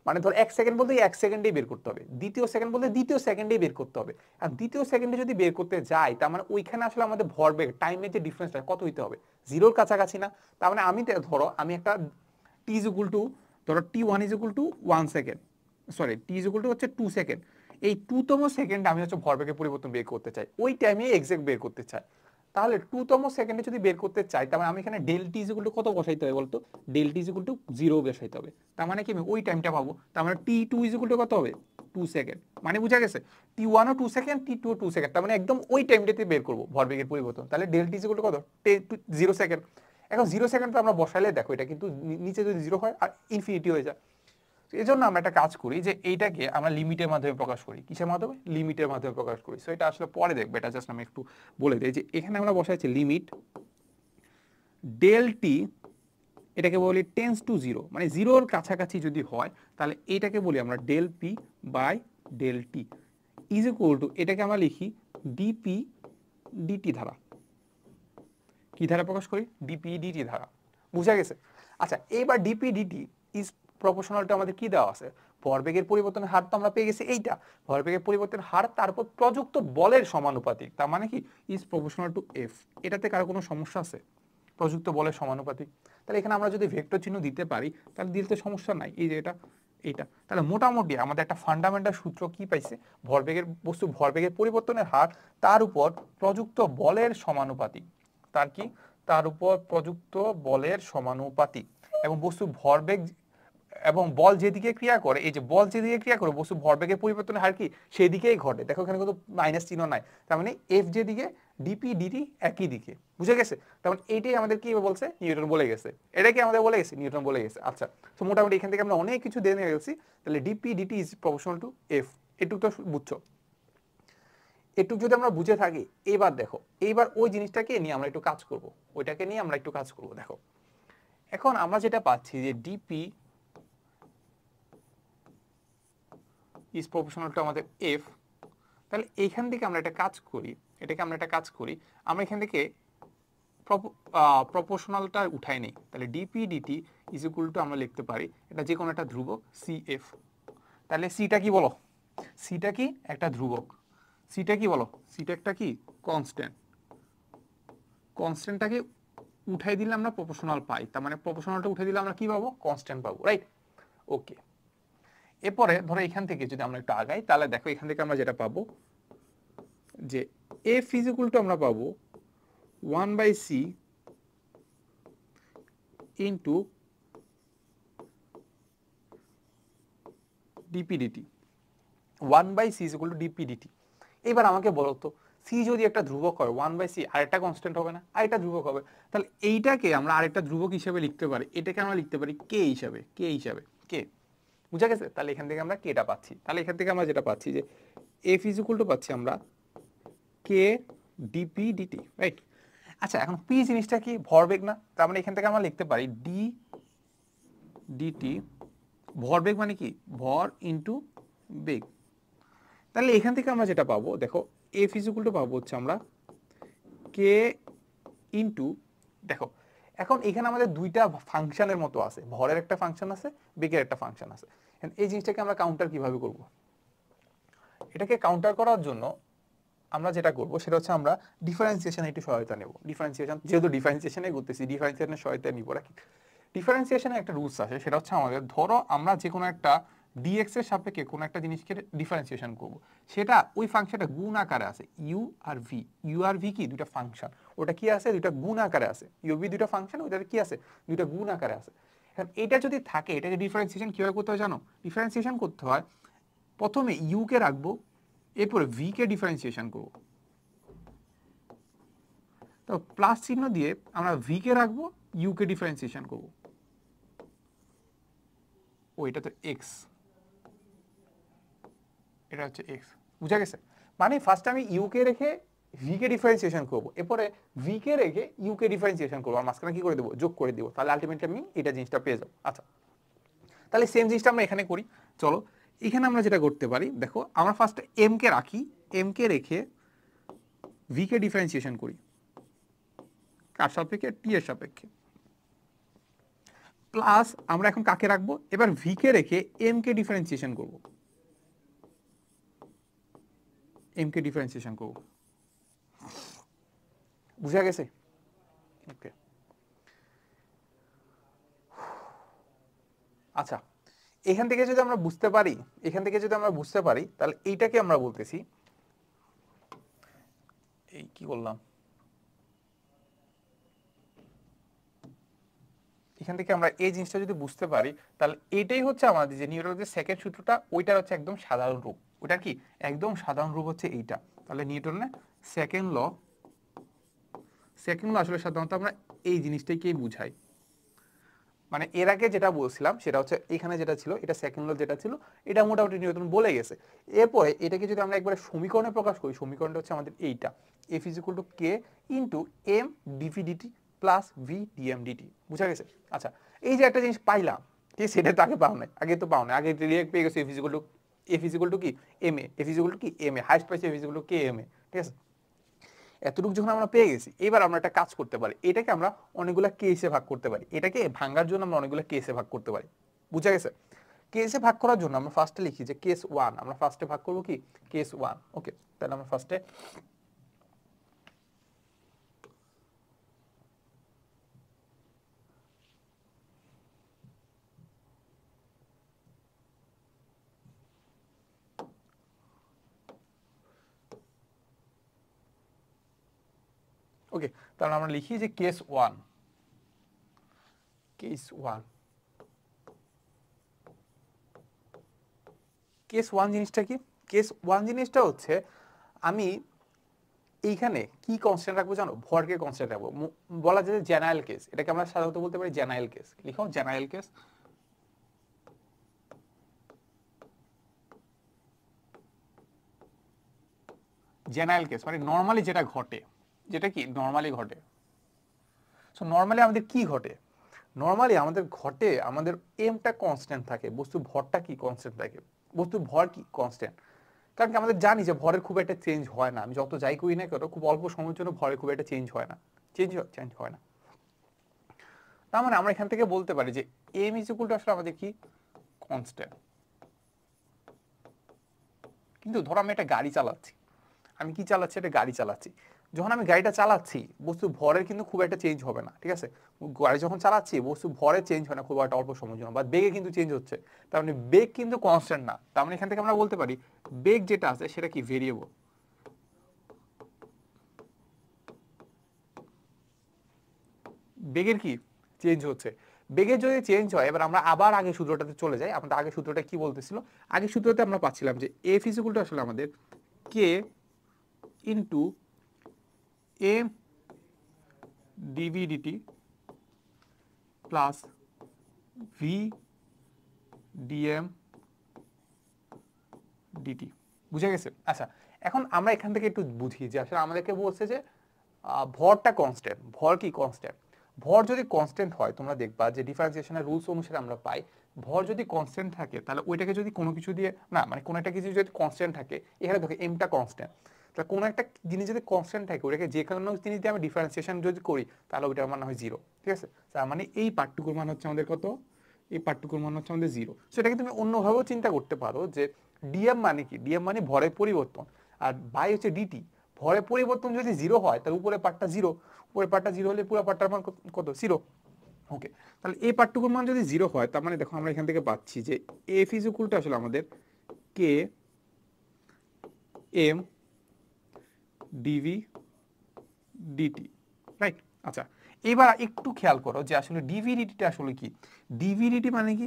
মানে ধর 1 সেকেন্ড বলতে 1 সেকেন্ডেই বের করতে হবে, দ্বিতীয় সেকেন্ড বলতে দ্বিতীয় সেকেন্ডেই বের করতে হবে। আর দ্বিতীয় সেকেন্ডে যদি বের করতে যাই, তার মানে ওইখানে আসলে আমাদের ভরবেগ টাইমের যে ডিফারেন্সটা কত হইতে হবে, 0-র কাছাকাছি না। তার মানে আমি ধরো আমি একটা টি ইজ ইকুয়াল টু, ধরো t1 is equal two 1 second, sorry T is equal two হচ্ছে 2 সেকেন্ড, এই 2তম সেকেন্ডে আমি হচ্ছে ভরবেগের পরিবর্তন বের করতে চাই, ওই টাইমে এক্সাক্ট বের করতে চাই। তাহলে 2তম সেকেন্ডে যদি বের করতে চাই, তার মানে আমি এখানে del T is equal to কত বসাইতে হবে বলতো, del T is equal to 0 বসাইতে হবে। তার মানে কি আমি ওই টাইমটা পাবো, তার মানে t2 ইজ ইকুয়াল টু কত হবে, 2 সেকেন্ড। মানে বুঝা গেছে, t1 ও 2 সেকেন্ড, t2 ও 2 সেকেন্ড, তার মানে একদম ওই টাইমটাতে বের করবো ভরবেগের পরিবর্তন। তাহলে del T is equal to কত, 0 সেকেন্ড। এখন 0 সেকেন্ড তো আমরা বসাইলে দেখো এটা কিন্তু নিচে যদি 0 হয় আর ইনফিনিটি হয়ে যায়, এই জন্য আমরা একটা কাজ করি যে এইটাকে আমরা লিমিটের মাধ্যমে প্রকাশ করি। কিসের মাধ্যমে? লিমিটের মাধ্যমে প্রকাশ করি। সো এটা আসলে পরে দেখবে, এটা জাস্ট আমি একটু বলে দিই যে এখানে আমরা বসাইছি লিমিট ডেল টি, এটাকে বলি টেন্স টু জিরো, মানে জিরোর কাছাকাছি যদি হয় তাহলে এইটাকে বলি আমরা del P by del T is equal to, এটাকে আমরা লিখি ডিপি ডিটি ধারা। কি ধারা প্রকাশ করি? ডিপি ডিটি ধারা। বুঝা গেছে? আচ্ছা, এইবার ডিপি ডিটি ইজ প্রপোর্শনালটা আমাদের কি দেওয়া আছে? ভরবেগের পরিবর্তনের হার তো আমরা পেয়ে গেছি এইটা, ভরবেগের পরিবর্তনের হার তারপর প্রযুক্ত বলের সমানুপাতিক, তার মানে কি ইজ প্রপোর্শনাল টু এফ। এটাতে কারো কোনো সমস্যা আছে? প্রযুক্ত বলের সমানুপাতিক। তাহলে এখানে আমরা যদি ভেক্টর চিহ্ন দিতে পারি তাহলে দিতে সমস্যা নাই। এই যে এটা এইটা, তাহলে মোটামুটি আমাদের একটা ফান্ডামেন্টাল সূত্র কি পাইছে? ভরবেগের বস্তু ভরবেগের পরিবর্তনের হার তার উপর প্রযুক্ত বলের সমানুপাতিক। তার কি? তার উপর প্রযুক্ত বলের সমানুপাতিক। এবং বস্তু ভরবেগ এবং বল যেদিকে ক্রিয়া করে, এই যে বল যেদিকে ক্রিয়া করে বস্তু ভরবেগের পরিবর্তনের হার কি সেই দিকেই ঘটে। দেখো এখানে কিন্তু মাইনাস চিহ্ন নাই, তার মানে এফ যেদিকে ডিপি ডিটি একই দিকে। বুঝে গেছে? তার মানে এইটাই আমাদের কি বলছে? নিউটন বলে গেছে। এটা কি আমাদের বলে গেছে? নিউটন বলে গেছে। আচ্ছা, তো মোটামুটি এখান থেকে আমরা অনেক কিছু জেনে গেছি। তাহলে DP DT is proportional to F, এটুকু তো বুঝছো। একটু যদি আমরা বুঝে থাকি, এইবার দেখো, এইবার ওই জিনিসটাকে নিয়ে আমরা একটু কাজ করব, ওইটাকে নিয়ে আমরা একটু কাজ করব। দেখো এখন আমরা যেটা পাচ্ছি যে ডিপি ইজ প্রপোর্শনাল টু আমাদের এফ। তাহলে এইখান থেকে আমরা একটা কাজ করি, এটাকে আমরা একটা কাজ করি, আমরা এখান থেকে প্রপোর্শনালটা উঠাই নেই। তাহলে DP DT is equal to আমরা লিখতে পারি এটা যে কোনো একটা ধ্রুবক সি এফ। তাহলে সিটা কি বলো? সিটা কি? একটা ধ্রুবক। সিটা কি বলো? সিটা একটা কি? কনস্ট্যান্ট। কনস্ট্যান্টটাকে উঠাই দিলে আমরা প্রপোর্শনাল পাই, তার মানে প্রপোর্শনালটা উঠাই দিলে আমরা কি পাবো? কনস্ট্যান্ট পাবো, রাইট? ওকে, এরপরে ধরো এখান থেকে যদি আমরা একটু আগাই, তাহলে দেখো এখান থেকে আমরা যেটা পাবো যে এফ ইজ ইকুয়াল টু আমরা পাবো 1/c into DP DT. 1/c is equal to DP DT. এবার আমাকে বলো তো, সি যদি একটা ধ্রুবক হয় 1/c আরেকটা কনস্ট্যান্ট হবে না? আরেকটা ধ্রুবক হবে। তাহলে এইটাকে আমরা আরেকটা ধ্রুবক হিসেবে লিখতে পারি, এটাকে আমরা লিখতে পারি কে হিসাবে, কে হিসাবে, কে। বুঝা গেছে? তাহলে এখান থেকে আমরা কেটা পাচ্ছি। তাহলে এখান থেকে আমরা যেটা পাচ্ছি যে এফ ইজ ইকুয়াল টু পাচ্ছি আমরা কে ডিপি ডিটি, রাইট? আচ্ছা, এখন পি জিনিসটা কি? ভরবেগ না? তার মানে এখান থেকে আমরা লিখতে পারি ডি ডিটি। ভরবেগ মানে কি? ভর ইন্টু বেগ। তাহলে এখান থেকে আমরা যেটা পাবো, দেখো এফ ইজ ইকুয়াল টু পাবো হচ্ছে আমরা কে ইন্টু, দেখো এখন এখানে আমাদের দুইটা ফাংশনের মতো আছে, ভরের একটা ফাংশন আছে, বেগের একটা ফাংশন আছে। এই জিনিসটাকে আমরা কাউন্টার কিভাবে করব? এটাকে কাউন্টার করার জন্য আমরা যেটা করব সেটা হচ্ছে আমরা ডিফারেন্সিয়েশনে একটু সহায়তা নেব। ডিফারেন্সিয়েশন, যেহেতু ডিফারেন্সিয়েশনে করতেছি, ডিফারেন্সিয়েশনের সহায়তা নিব। রাখি ডিফারেন্সিয়েশনে একটা রুলস আছে, সেটা হচ্ছে আমাদের ধরো আমরা যে কোনো একটা ডিএক্স এর সাপেক্ষে কোনো একটা জিনিসকে ডিফারেন্সিয়েশন করব, সেটা ওই ফাংশনটা গুণ আকারে আছে ইউ আর ভি। ইউ আর ভি কি? দুইটা ফাংশন। ওটা কি আছে? দুইটা গুণ আকারে আছে। ইউ ভি দুইটা ফাংশন, ওইটাতে কি আছে? দুইটা গুণ আকারে আছে। এখন এটা যদি থাকে, এটাকে ডিফারেন্সিয়েশন কিভাবে করতে হয় জানো? ডিফারেন্সিয়েশন করতে হয় প্রথমে ইউ কে রাখবো, এরপরে ভি কে ডিফারেন্সিয়েশন করব। তো প্লাস চিহ্ন দিয়ে আমরা ভি কে রাখবো, ইউ কে ডিফারেন্সিয়েশন করব। ও এটা তো এক্স, এটা হচ্ছে এক্স। বুঝা গেছে? মানে ফার্স্ট আমি ইউ কে রেখে ভি কে ডিফারেন্সিয়েশন করব, এরপরে ভি কে রেখে ইউ কে ডিফারেন্সিয়েশন করবো, আর মাঝখানে কি করে দেবো? যোগ করে দিব। তাহলে আলটিমেটলি আমি এটা জিনিসটা পেয়ে যাবো। আচ্ছা, তাহলে সেম জিনিসটা আমরা এখানে করি। চলো এখানে আমরা যেটা করতে পারি, দেখো আমরা ফার্স্ট এম কে রাখি, এম কে রেখে ভি কে ডিফারেন্সিয়েশন করি। কার সাপেক্ষে? টি এর সাপেক্ষে। প্লাস আমরা এখন কাকে রাখবো? এবার ভি কে রেখে এম কে ডিফারেন্সিয়েশন করব, এম কে ডিফারেন্সিয়েশন করব। বুঝা গেছে? ওকে, আচ্ছা, এখান থেকে যদি আমরা বুঝতে পারি, এখান থেকে যদি আমরা বুঝতে পারি তাহলে এইটাকে আমরা বলতেছি, এই কি বললাম, এখান থেকে আমরা এই জিনিসটা যদি বুঝতে পারি তাহলে এইটাই হচ্ছে আমাদের যে নিউটনের যে সেকেন্ড সূত্রটা, ওইটার হচ্ছে একদম সাধারণ রূপ। ওইটা কি? একদম সাধারণ রূপ হচ্ছে এইটা। তাহলে নিউটনের সেকেন্ড ল, সেকেন্ড ল আসলে সাধারণত আমরা এই জিনিসটাকেই বুঝাই। মানে এর আগে যেটা বলছিলাম সেটা হচ্ছে এখানে যেটা ছিল, এটা সেকেন্ড ল যেটা ছিল, এটা মোটামুটি নিউটন বলে গেছে। এরপরে এটাকে যদি আমরা একবারে সমীকরণে প্রকাশ করি, সমীকরণটা হচ্ছে আমাদের এইটা, F is equal to K into M DV DT plus V DM DT. বুঝা গেছে? আচ্ছা, এই যে একটা জিনিস পাইলাম, ঠিক আছে, সেটা তো আগে পাও নাই, আগে তো পাও নাই, আগে ডিরেক্ট পেয়ে গেছে এফ ইজ ইকুয়াল টু কি M A, F is equal to কি এম এ, হাইস্ট পাইছে F is equal to K M A, ঠিক আছে। এতটুকু যখন আমরা পেয়ে গেছি, এবার আমরা একটা কাজ করতে পারি, এটাকে আমরা অনেকগুলো কেসে ভাগ করতে পারি, এটাকে ভাঙার জন্য আমরা অনেকগুলো কেসে ভাগ করতে পারি। বুঝা গেছে? কেসে ভাগ করার জন্য আমরা ফার্স্টে লিখি যে কেস ওয়ান, আমরা ফার্স্টে ভাগ করবো কি কেস ওয়ান। ওকে, তাহলে আমরা ফার্স্টে ওকে, তাহলে আমরা লিখি যে case one, case one, case one জিনিসটা কি? কেস ওয়ান জিনিসটা হচ্ছে আমি এইখানে কি কনস্ট্যান্ট রাখবো জানো? ভরকে কনস্ট্যান্ট রাখবো, বলা যায় জেনারেল কেস, এটাকে আমরা সাধারণত বলতে পারি জেনারেল কেস। লিখো জেনারেল কেস। জেনারেল কেস মানে নর্মালি যেটা ঘটে, যেটা কি নর্মালি ঘটে। সো নর্মালি আমাদের কি ঘটে? নর্মালি আমাদের ঘটে, আমাদের এমটা কনস্ট্যান্ট থাকে, বস্তুর ভরটা কি কনস্ট্যান্ট থাকে, বস্তুর ভর কি কনস্ট্যান্ট। কারণ কি আমাদের জানি যে ভরের খুব একটা চেঞ্জ হয় না, আমি যত যাই করি না কেন খুব অল্প সময়ের জন্য ভরের খুব একটা চেঞ্জ হয় না, চেঞ্জ হয় না। তার মানে আমরা এখান থেকে বলতে পারি যে এম ইজ ইকুয়াল টু আসলে আমাদের কি কনস্ট্যান্ট। কিন্তু ধরো আমি একটা গাড়ি চালাচ্ছি, আমি কি চালাচ্ছি? একটা গাড়ি চালাচ্ছি। যখন আমি গাড়িটা চালাচ্ছি, বস্তু ভরের কিন্তু খুব একটা চেঞ্জ হবে না, ঠিক আছে। গাড়ি যখন চালাচ্ছি বস্তু ভরে চেঞ্জ হয় না খুব একটা অল্প সময়ের জন্য, বা বেগে কিন্তু চেঞ্জ হচ্ছে, তার মানে বেগ কিন্তু কনস্ট্যান্ট না। তার মানে এখান থেকে আমরা বলতে পারি বেগ যেটা আছে সেটা কি ভেরিয়েবল। বেগের কি চেঞ্জ হচ্ছে, বেগের যদি চেঞ্জ হয়, এবার আমরা আবার আগে সূত্রটাতে চলে যাই। আমাদের আগে সূত্রটা কি বলতেছিল? আগে সূত্রতে আমরা পাচ্ছিলাম যে এফ ইজ ইকুয়াল টু আসলে আমাদের K into M DV DT plus V DM D T. বুঝে গেছে? আচ্ছা, এখন আমরা এখান থেকে একটু বুঝি যে আসলে আমাদেরকে বলছে যে ভরটা কনস্ট্যান্ট। ভর কি কনস্ট্যান্ট? ভর যদি কনস্ট্যান্ট হয়, তোমরা দেখবা যে ডিফারেন্সিয়েশনের রুলস অনুসারে আমরা পাই, ভর যদি কনস্ট্যান্ট থাকে তাহলে ওইটাকে যদি কোনো কিছু দিয়ে না, মানে কোনো একটা কিছু যদি কনস্ট্যান্ট থাকে, এখানে দেখো এমটা কনস্ট্যান্ট, তাহলে কোনো একটা জিনিস যদি কনস্ট্যান্ট থাকে, ওটাকে যে কোনো জিনিস দিয়ে আমি ডিফারেন্সিয়েশন যদি করি, তাহলে ওইটার মান হয় জিরো, ঠিক আছে। তার মানে এই পার্টটুকুর মান হচ্ছে আমাদের কত? এই পার্টটুকুর মান হচ্ছে আমাদের জিরো। সেটাকে তুমি অন্যভাবেও চিন্তা করতে পারো যে ডিএম মানে কি? ডিএম মানে ভরের পরিবর্তন, আর বাই হচ্ছে ডিটি। ভরের পরিবর্তন যদি জিরো হয় তাহলে উপরের পার্টটা জিরো, উপরের পার্টটা জিরো হলে পুরো পার্টটার মান কত? জিরো। ওকে, তাহলে এই পার্টটুকুর মান যদি জিরো হয়, তার মানে দেখো আমরা এখান থেকে পাচ্ছি যে এফ ইজ ইকুয়াল টু আসলে আমাদের K M DV DT, right? আচ্ছা, এবার একটু খেয়াল করো যে আসলে ডিভিডিটিটা আসলে কি। ডিভিডিটি মানে কি?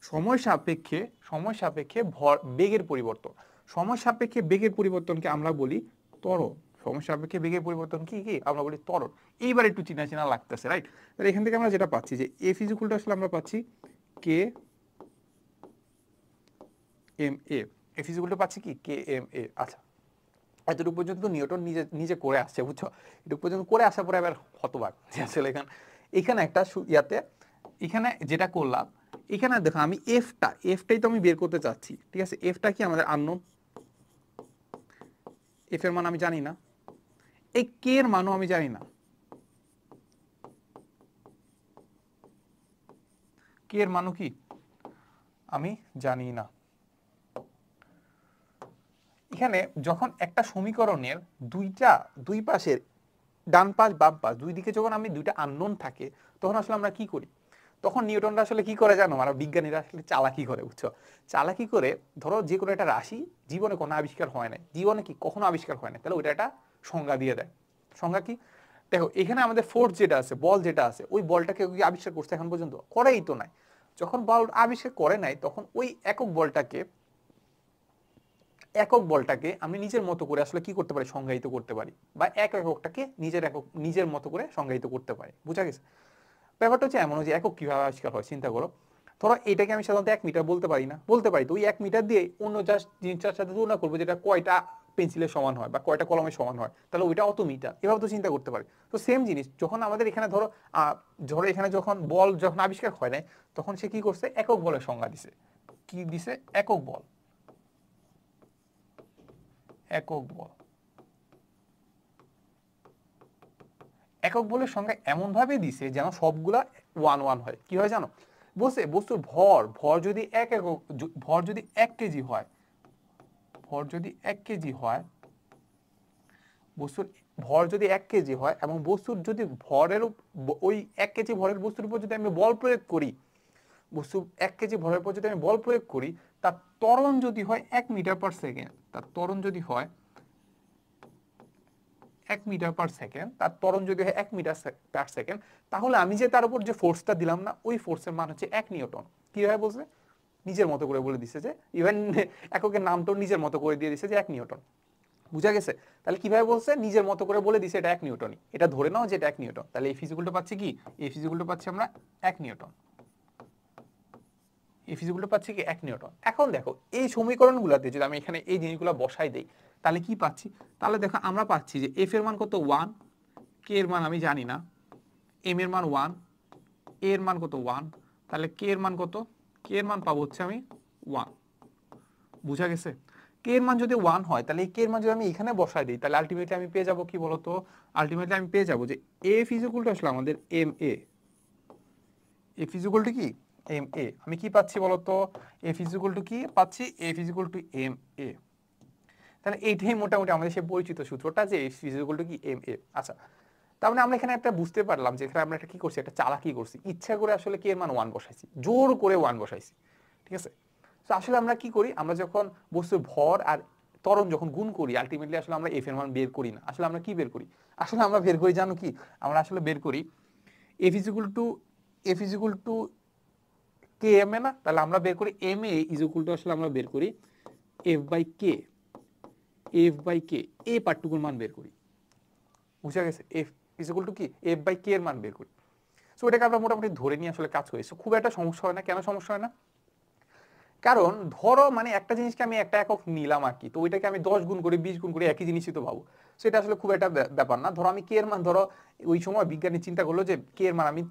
সময় সাপেক্ষে ভর বেগের পরিবর্তন। সময় সাপেক্ষে বেগের পরিবর্তনকে আমরা বলি ত্বরণ। সময় সাপেক্ষে বেগের পরিবর্তন কি কি আমরা বলি ত্বরণ। এইবার একটু চিনা চিনা লাগতেছে, রাইট? তাহলে এখান থেকে আমরা যেটা পাচ্ছি যে এফ ইজ ইকুয়াল টু আসলে আমরা পাচ্ছি K M A, F is equal to পাচ্ছি কি কে এম এ। আচ্ছা, এতটুকু পর্যন্ত নিউটন নিজে নিজে করে আসছে, বুঝছো? এটুকু পর্যন্ত করে আসার পরে আবার হতবাক যে আসলে এখানে একটা ইয়াতে এখানে যেটা করলাম, এখানে দেখো আমি এফটাই তো আমি বের করতে চাচ্ছি, ঠিক আছে। এফটা কি আমাদের আননোন, এফ এর মান আমি জানি না, এই কে এর মানও আমি জানি না, কে এর মানও কি আমি জানি না। এখানে যখন একটা সমীকরণের দুই পাশের ডান পাশ বাম পাশ দুই দিকে যখন আমি দুইটা আননোন থাকে, তখন আসলে আমরা কি করি? তখন নিউটনরা আসলে কি করে জানো? আমরা বিজ্ঞানীরা আসলে চালাকি করে, বুঝছো? চালাকি করে ধরো যে কোনো একটা রাশি জীবনে কোনো আবিষ্কার হয় না, জীবনে কি কখনো আবিষ্কার হয় না, তাহলে ওইটা একটা সংজ্ঞা দিয়ে দেয়। সংজ্ঞা কি? দেখো এখানে আমাদের ফোর্স যেটা আছে, বল যেটা আছে, ওই বলটাকে কি আবিষ্কার করছে এখন পর্যন্ত? করেই তো নাই। যখন বল আবিষ্কার করে নাই, তখন ওই একক বলটাকে আমি নিজের মতো করে আসলে কি করতে পারি? সংজ্ঞায়িত করতে পারি, বা এককটাকে নিজের মতো করে সংজ্ঞায়িত করতে পারি। বুঝা গেছে? ব্যাপারটা হচ্ছে এমন যে একক কিভাবে আবিষ্কার হয় চিন্তা করো। ধরো এটাকে আমি সাধারণত 1 মিটার বলতে পারি না, বলতে পারি তো ওই 1 মিটার দিয়ে অন্য জাস্ট জিনিসটার সাথে তুলনা করবো যেটা কয়টা পেন্সিলের সমান হয় বা কয়টা কলমের সমান হয়, তাহলে ওইটা অত মিটার, এভাবে তো চিন্তা করতে পারি। তো সেম জিনিস যখন আমাদের এখানে ধরো ধরো এখানে যখন বল যখন আবিষ্কার হয় নাই, তখন সে কি করছে, একক বলের সংজ্ঞা দিছে। কি দিছে? একক বল। একক বল, একক বলের সংজ্ঞা এমন ভাবে দিছে যেন সবগুলা 1 1 হয়। কি হয় জানো? বলছে বস্তুর ভর, ভর যদি ভর যদি 1 কেজি হয়, ভর যদি 1 কেজি হয়, বস্তুর ভর যদি 1 কেজি হয় এবং বস্তুর যদি ভরের ওই 1 কেজি ভরের বস্তুর উপর যদি আমি বল প্রয়োগ করি, বস্তু 1 কেজি ভরের উপর যদি আমি বল প্রয়োগ করি, তার ত্বরণ যদি হয় 1 মিটার পার সেকেন্ড, তার ত্বরণ যদি হয় 1 মিটার পার সেকেন্ড, তার ত্বরণ যদি হয় 1 মিটার পার সেকেন্ড, তাহলে আমি যে তার উপর যে ফোর্সটা দিলাম না, ওই ফোর্সের মান হচ্ছে 1 নিউটন। কিভাবে বলছে? নিজের মতো করে বলে দিছে যে ইভেন এককের নামটাও নিজের মতো করে দিয়ে দিছে যে 1 নিউটন। বুঝা গেছে? তাহলে কিভাবে বলছে? নিজের মতো করে বলে দিছে এটা 1 নিউটনই, এটা ধরে নাও যে এটা 1 নিউটন। তাহলে এই ফিজিক্যালটা পাচ্ছি কি? এই ফিজিক্যালটা পাচ্ছি আমরা 1 নিউটন। এই ফিজিক্যালটা পাচ্ছি কি? 1 নিউটন। এখন দেখো এই সমীকরণগুলোতে যদি আমি এখানে এই জিনিসগুলো বসাই দেই, তাহলে কি পাচ্ছি? তাহলে দেখো আমরা পাচ্ছি যে এফ এর মান কত? 1, কে এর মান আমি জানি না, এম এর মান 1, এ এর মান কত? 1, তাহলে কে এর মান কত? কে এর মান পাবো হচ্ছে আমি 1। বুঝা গেছে? কে এর মান যদি 1 হয়, তাহলে এই কে এর মান যদি আমি এখানে বসাই দিই, তাহলে আলটিমেটলি আমি পেয়ে যাবো কি বলতো? আলটিমেটলি আমি পেয়ে যাবো যে এফ ইজ ইকুয়াল টু আসলে আমাদের M A. F is equal to কি? M A. আমি কি পাচ্ছি বলতো? এফ ইজ ইকুয়াল টু কি পাচ্ছি? F is equal to M A. তাহলে এইটাই মোটামুটি আমাদের সে পরিচিত সূত্রটা যে এফ ইজ ইকুয়াল টু কি? M A. আচ্ছা, তার মানে আমরা এখানে একটা বুঝতে পারলাম যে এখানে আমরা একটা কি করছি, একটা চালাকি করছি, ইচ্ছা করে আসলে কে এর মান 1 বসাইছি, জোর করে 1 বসাইছি। ঠিক আছে? তো আসলে আমরা কি করি, আমরা যখন বস্তুর ভর আর ত্বরণ যখন গুণ করি, আলটিমেটলি আসলে আমরা এফ এর মান বের করি না, আসলে আমরা কি বের করি? আসলে আমরা বের করি জানো কি? আমরা আসলে বের করি F is equal to, F is equal to K M A না? তাহলে আমরা বের করি M A is equal to আসলে আমরা বের করি F by K. F by K, এ পার্টুকুর মান বের করি। বুঝা গেছে? এফ ইজ ইকুয়াল টু কি? এফ বাই কে এর মান বের করি। সো এটাকে আমরা মোটামুটি ধরে নিয়ে আসলে কাজ করি। সো খুব একটা সমস্যা হয় না। কেন সমস্যা হয় না? কারণ ধরো মানে একটা জিনিসকে আমি একটা একক নিলাম আর কি, তো ওইটাকে আমি 10 গুণ করে 20 গুণ করে একই জিনিসই তো পাবো। সেটা আসলে খুব একটা ব্যাপার না। ধরো আমি কে এর মান, ধরো ওই সময় বিজ্ঞানী চিন্তা করলো যে কে এর মান আমি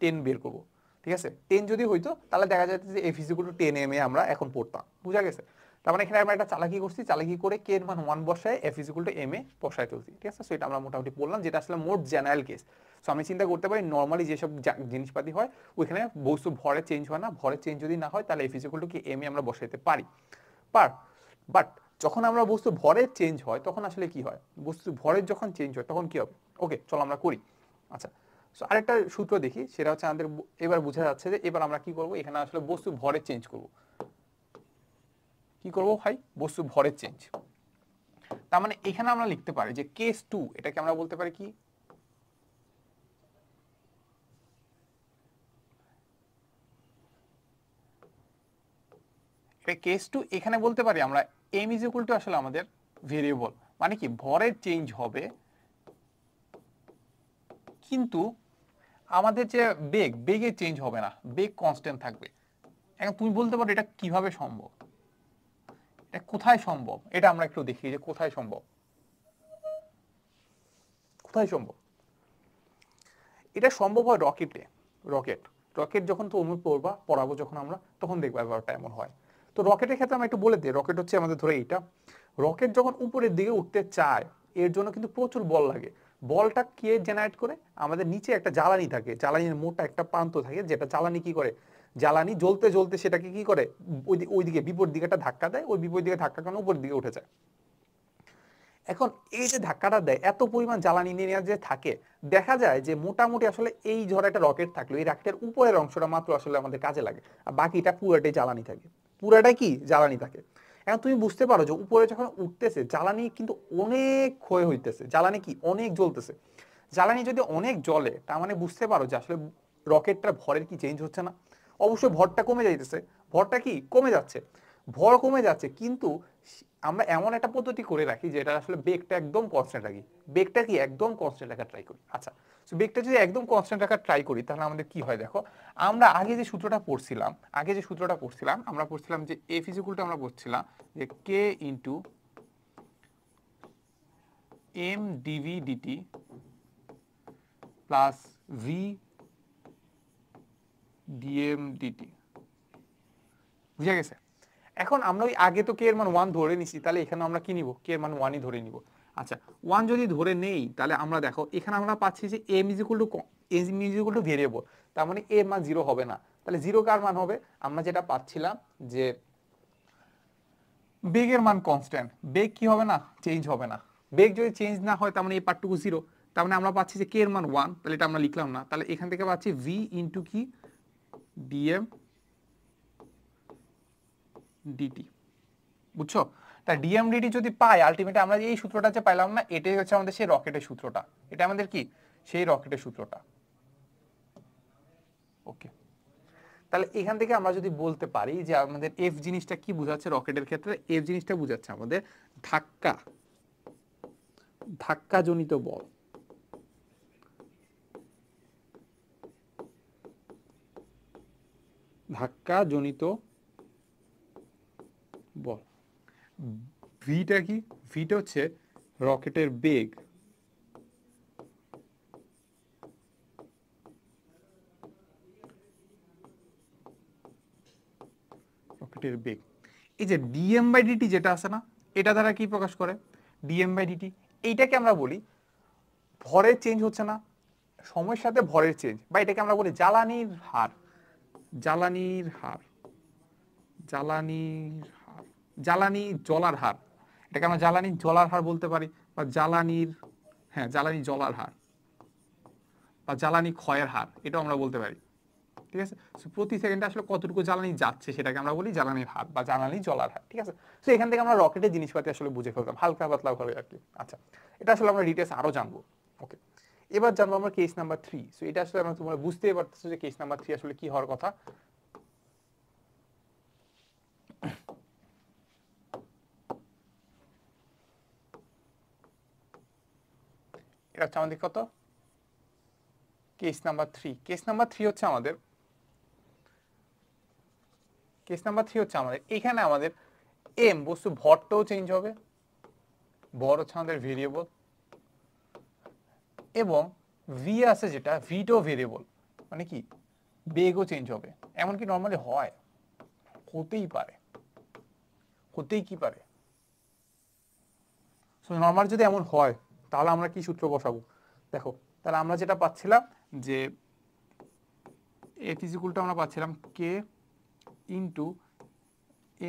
10 বের করবো। ঠিক আছে? 10 যদি হইতো তাহলে দেখা যেত যে F is equal to 10 M A আমরা এখন পড়তাম। বুঝা গেছে? তার মানে এখানে আমরা একটা চালাকি করছি, চালাকি করে কে এর মান 1 বসায় F is equal to M A বসায় ফেলছি। ঠিক আছে? সো এটা আমরা মোটামুটি বললাম, যেটা আসলে মোট জেনারেল কেস। সো আমি চিন্তা করতে পারি নর্মালি যেসব জিনিসপাতি হয় ওইখানে বস্তু ভরে চেঞ্জ হয় না, ভরে চেঞ্জ যদি না হয় তাহলে এফ ইজ ইকুয়াল টু কি এম এ আমরা বসাইতে পারি। বাট যখন আমরা বস্তু ভরের চেঞ্জ হয় তখন আসলে কি হয়? বস্তু ভরের যখন চেঞ্জ হয় তখন কি হবে? ওকে, চলো আমরা করি। আচ্ছা, সো আরেকটা সূত্র দেখি, সেটা হচ্ছে আমাদের এবার বোঝা যাচ্ছে যে এবার আমরা কি করব, এখানে আসলে বস্তু ভরে চেঞ্জ করব। কি করব ভাই? বস্তু ভরের চেঞ্জ। তার মানে এখানে আমরা লিখতে পারি যে কেস 2, এটাকে আমরা বলতে পারি কি? কেস 2 এখানে বলতে পারি আমরা এম ইজ ইকুয়াল টু আসলে আমাদের ভেরিয়েবল, মানে কি ভরের চেঞ্জ হবে কিন্তু আমাদের যে বেগের চেঞ্জ হবে না, বেগ কনস্ট্যান্ট থাকবে। এখন তুমি বলতে পারো এটা কিভাবে সম্ভব, এটা কোথায় সম্ভব? এটা আমরা একটু দেখি যে কোথায় সম্ভব। কোথায় সম্ভব? এটা সম্ভব হয় রকেটে। রকেট রকেট যখন তুমি পড়াবো যখন আমরা, তখন দেখবো ব্যাপারটা এমন হয়। তো রকেটের ক্ষেত্রে আমরা একটু বলে দিই, রকেট হচ্ছে আমাদের ধরে এইটা, রকেট যখন উপরের দিকে উঠতে চায় এর জন্য কিন্তু প্রচুর বল লাগে। বলটা কে জেনারেট করে? আমাদের নিচে একটা জ্বালানি থাকে, জ্বালানির মোটা একটা প্রান্ত থাকে, যেটা জ্বালানি কি করে, জ্বালানি জ্বলতে জ্বলতে সেটাকে কি করে, ওইদিকে বিপরীত দিকে একটা ধাক্কা দেয়, ওই বিপরীত দিকে ধাক্কা কারণে উপরের দিকে উঠে যায়। এখন এই যে ধাক্কাটা দেয়, এত পরিমাণ জ্বালানি নিয়ে যে থাকে, দেখা যায় যে মোটামুটি আসলে এই ধর একটা রকেট থাকলো, এই রকেটের উপরের অংশটা মাত্র আসলে আমাদের কাজে লাগে, আর বাকিটা পুরোটাই জ্বালানি থাকে। পুরোটাই কি জ্বালানি থাকে। এখন তুমি বুঝতে পারো যে উপরে যখন উঠতেছে জ্বালানি কিন্তু অনেক ক্ষয় হইতেছে, জ্বালানি কি অনেক জ্বলতেছে। জ্বালানি যদি অনেক জ্বলে তার মানে বুঝতে পারো যে আসলে রকেটটার ভরের কি চেঞ্জ হচ্ছে না? অবশ্যই ভরটা কমে যাইতেছে, ভরটা কি কমে যাচ্ছে, ভর কমে যাচ্ছে, কিন্তু আমরা এমন একটা পদ্ধতি করে রাখি যেটা আসলে বেগটা একদম কনস্ট্যান্ট রাখি, বেগটা কি একদম কনস্ট্যান্ট রাখার ট্রাই করি। আচ্ছা, সো বেগটা যদি একদম কনস্ট্যান্ট রাখার ট্রাই করি তাহলে আমাদের কি হয় দেখো, আমরা আগে যে সূত্রটা পড়ছিলাম আমরা পড়ছিলাম যে এফ ইজ ইকুয়াল টু আমরা পড়ছিলাম যে K into M DV DT plus V DM DT. বুঝা গেছে? এখন আমরা ওই আগে তো কে এর মান 1 ধরে নিছি, তাহলে এখানে আমরা কি নিব, কে এর মান 1ই ধরে নিব। আচ্ছা 1 যদি ধরে নেই তাহলে আমরা দেখো এখানে আমরা পাচ্ছি যে M is equal to variable, তার মানে এর মান 0 হবে না। তাহলে 0 কার মান হবে, আমরা যেটা পাচ্ছিলাম যে বেগের মান কনস্ট্যান্ট, বেগ কি হবে না, চেঞ্জ হবে না। বেগ যদি চেঞ্জ না হয় তার মানে এই পার্টটুকু 0, তার মানে আমরা পাচ্ছি যে কে এর মান 1, তাহলে এটা আমরা লিখলাম না। তাহলে এখান থেকে পাচ্ছি ভি ইন্টু কি ডিএম ডিটি। বুঝছো? তা ডিএম ডিটি যদি পাই আলটিমেটলি আমরা এই সূত্রটা যে পাইলাম না, এটাই হচ্ছে আমাদের সেই রকেটের সূত্রটা। এটা আমাদের কি সেই রকেটের সূত্রটা। ওকে, তাহলে এখান থেকে আমরা যদি বলতে পারি যে আমাদের এফ জিনিসটা কি বোঝাচ্ছে রকেটের ক্ষেত্রে, এফ জিনিসটা বোঝাচ্ছে আমাদের ধাক্কাজনিত বল। ধাক্কাজনিত বল। ভিটা কি, ভিটা হচ্ছে রকেটের বেগ। রকেটের বেগ। এই যে ডিএম বাই ডিটি যেটা আছে না, এটা দ্বারা কি প্রকাশ করে, ডিএম বাই ডিটি। এইটাকে আমরা বলি ভরের চেঞ্জ হচ্ছে না, সময়ের সাথে ভরের চেঞ্জ, বা এটাকে আমরা বলি জ্বালানির হার। জ্বালানির হার, জ্বালানির হার, জ্বালানি জ্বলার হার, এটাকে আমরা জ্বালানি জ্বলার হার বলতে পারি, বা জ্বালানির, হ্যাঁ জ্বালানি জ্বলার হার বা জ্বালানি ক্ষয়ের হার, এটাও আমরা বলতে পারি। ঠিক আছে, প্রতি সেকেন্ডে আসলে কতটুকু জ্বালানি যাচ্ছে সেটাকে আমরা বলি জ্বালানির হার বা জ্বালানি জ্বলার হার। ঠিক আছে, তো এখান থেকে আমরা রকেটের জিনিসপাতি আসলে বুঝে ফেলতাম হালকা পাতলা ভাবে আর কি। আচ্ছা, এটা আসলে আমরা ডিটেলস আরো জানবো। ওকে, এবার জানবো আমরা কেস নাম্বার 3। সো এটা আসলে আমরা তোমরা বুঝতেই পারতেছো যে কেস নাম্বার 3 আসলে কি হওয়ার কথা। এটা হচ্ছে আমাদের কত, কেস নাম্বার 3। কেস নাম্বার 3 হচ্ছে আমাদের, কেস নাম্বার 3 হচ্ছে আমাদের এখানে আমাদের এম বস্তু ভরটাও চেঞ্জ হবে, ভর হচ্ছে আমাদের ভেরিয়েবল, এবং ভি আছে যেটা ভিটাও ভেরিয়েবল, মানে কি বেগও চেঞ্জ হবে। এমনকি নর্মালি হয়, হতেই পারে, হতেই কি পারে। সো নর্মাল যদি এমন হয় তাহলে আমরা কি সূত্র বসাবো দেখো, তাহলে আমরা যেটা পাচ্ছিলাম যে এফ ইজ ইকুয়াল টু আমরা পাচ্ছিলাম K into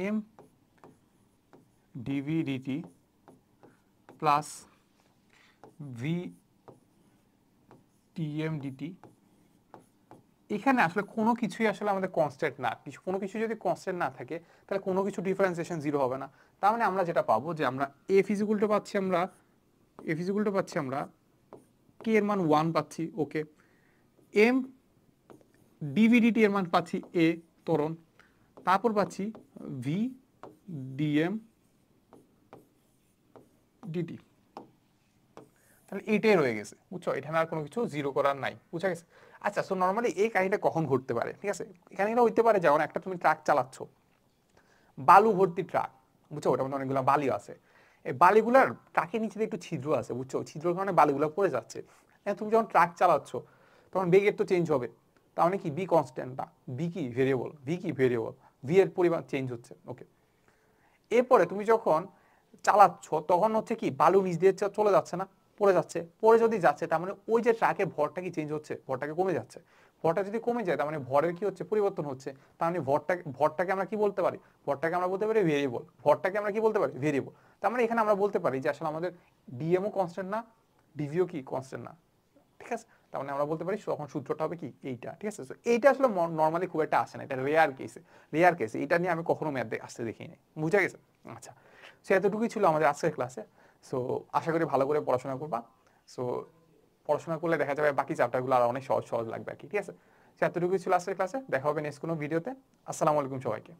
M DV DT plus V T M D T. এখানে আসলে কোনো কিছুই আসলে আমাদের কনস্ট্যান্ট না, কোনো কিছু যদি কনস্ট্যান্ট না থাকে তাহলে কোনো কিছু ডিফারেন্সিয়েশন 0 হবে না। তার মানে আমরা যেটা পাবো যে আমরা এফ ইজ ইকুয়াল টু পাচ্ছি, আমরা এফ ইজ ইকুয়াল টু পাচ্ছি আমরা কে এর মান 1 পাচ্ছি। ওকে, এম ডিভিডিটি এর মান পাচ্ছি এ ত্বরণ, তারপর পাচ্ছি ভি ডিএম ডিটি। তাহলে এইটাই রয়ে গেছে, বুঝছো? এখানে আর কোনো কিছু 0 করার নাই, বুঝা গেছে? আচ্ছা, সো নর্মালি এই কাহিনীটা কখন ঘটতে পারে? ঠিক আছে, এখানে এটা হইতে পারে যেমন একটা তুমি ট্রাক চালাচ্ছ, বালু ভর্তি ট্রাক, বুঝছো? ওটার মধ্যে অনেকগুলো বালি আছে, এই বালিগুলার ট্রাকের নিচে একটু ছিদ্র আছে, বুঝছো? ছিদ্রের কারণে বালিগুলো পড়ে যাচ্ছে। তুমি যখন ট্রাক চালাচ্ছ তখন বেগের তো চেঞ্জ হবে, তার মানে কি বি কনস্ট্যান্ট না, বি কি ভেরিয়েবল, ভি কি ভেরিয়েবল, ভি এর পরিমাণ চেঞ্জ হচ্ছে। ওকে, এরপরে তুমি যখন চালাচ্ছ তখন হচ্ছে কি বালু নিচ দিয়ে চলে যাচ্ছে না, পড়ে যাচ্ছে, পড়ে যদি যাচ্ছে তার মানে ওই যে ট্রাকের ভরটা কি চেঞ্জ হচ্ছে, ভরটাকে কমে যাচ্ছে। ভরটা যদি কমে যায় তার মানে ভরের কি হচ্ছে, পরিবর্তন হচ্ছে। তার মানে ভরটাকে আমরা কি বলতে পারি, ভরটাকে আমরা বলতে পারি ভেরিয়েবল, ভরটাকে আমরা কি বলতে পারি ভেরিয়েবল। তার মানে এখানে আমরা বলতে পারি যে আসলে আমাদের ডিএমও কনস্ট্যান্ট না, ডিভিও কি কনস্ট্যান্ট না। ঠিক আছে, তার মানে আমরা বলতে পারি তখন সূত্রটা হবে কি এইটা। ঠিক আছে, এইটা আসলে নর্মালি খুব একটা আসে না, এটা রেয়ার কেসে, রেয়ার কেসে এটা নিয়ে আমি কখনো ম্যাথ আসতে দেখিনি। বুঝা গেছে? আচ্ছা, সো এতটুকুই ছিল আমাদের আজকের ক্লাসে। সো আশা করি ভালো করে পড়াশোনা করবা। সো পড়াশোনা করলে দেখা যাবে বাকি চ্যাপ্টারগুলো আর অনেক সহজ সহজ লাগবে আর কি। ঠিক আছে, সো এতটুকুই ছিল আজকের ক্লাসে, দেখা হবে নেক্সট কোনো ভিডিওতে। আসসালামু আলাইকুম সবাইকে।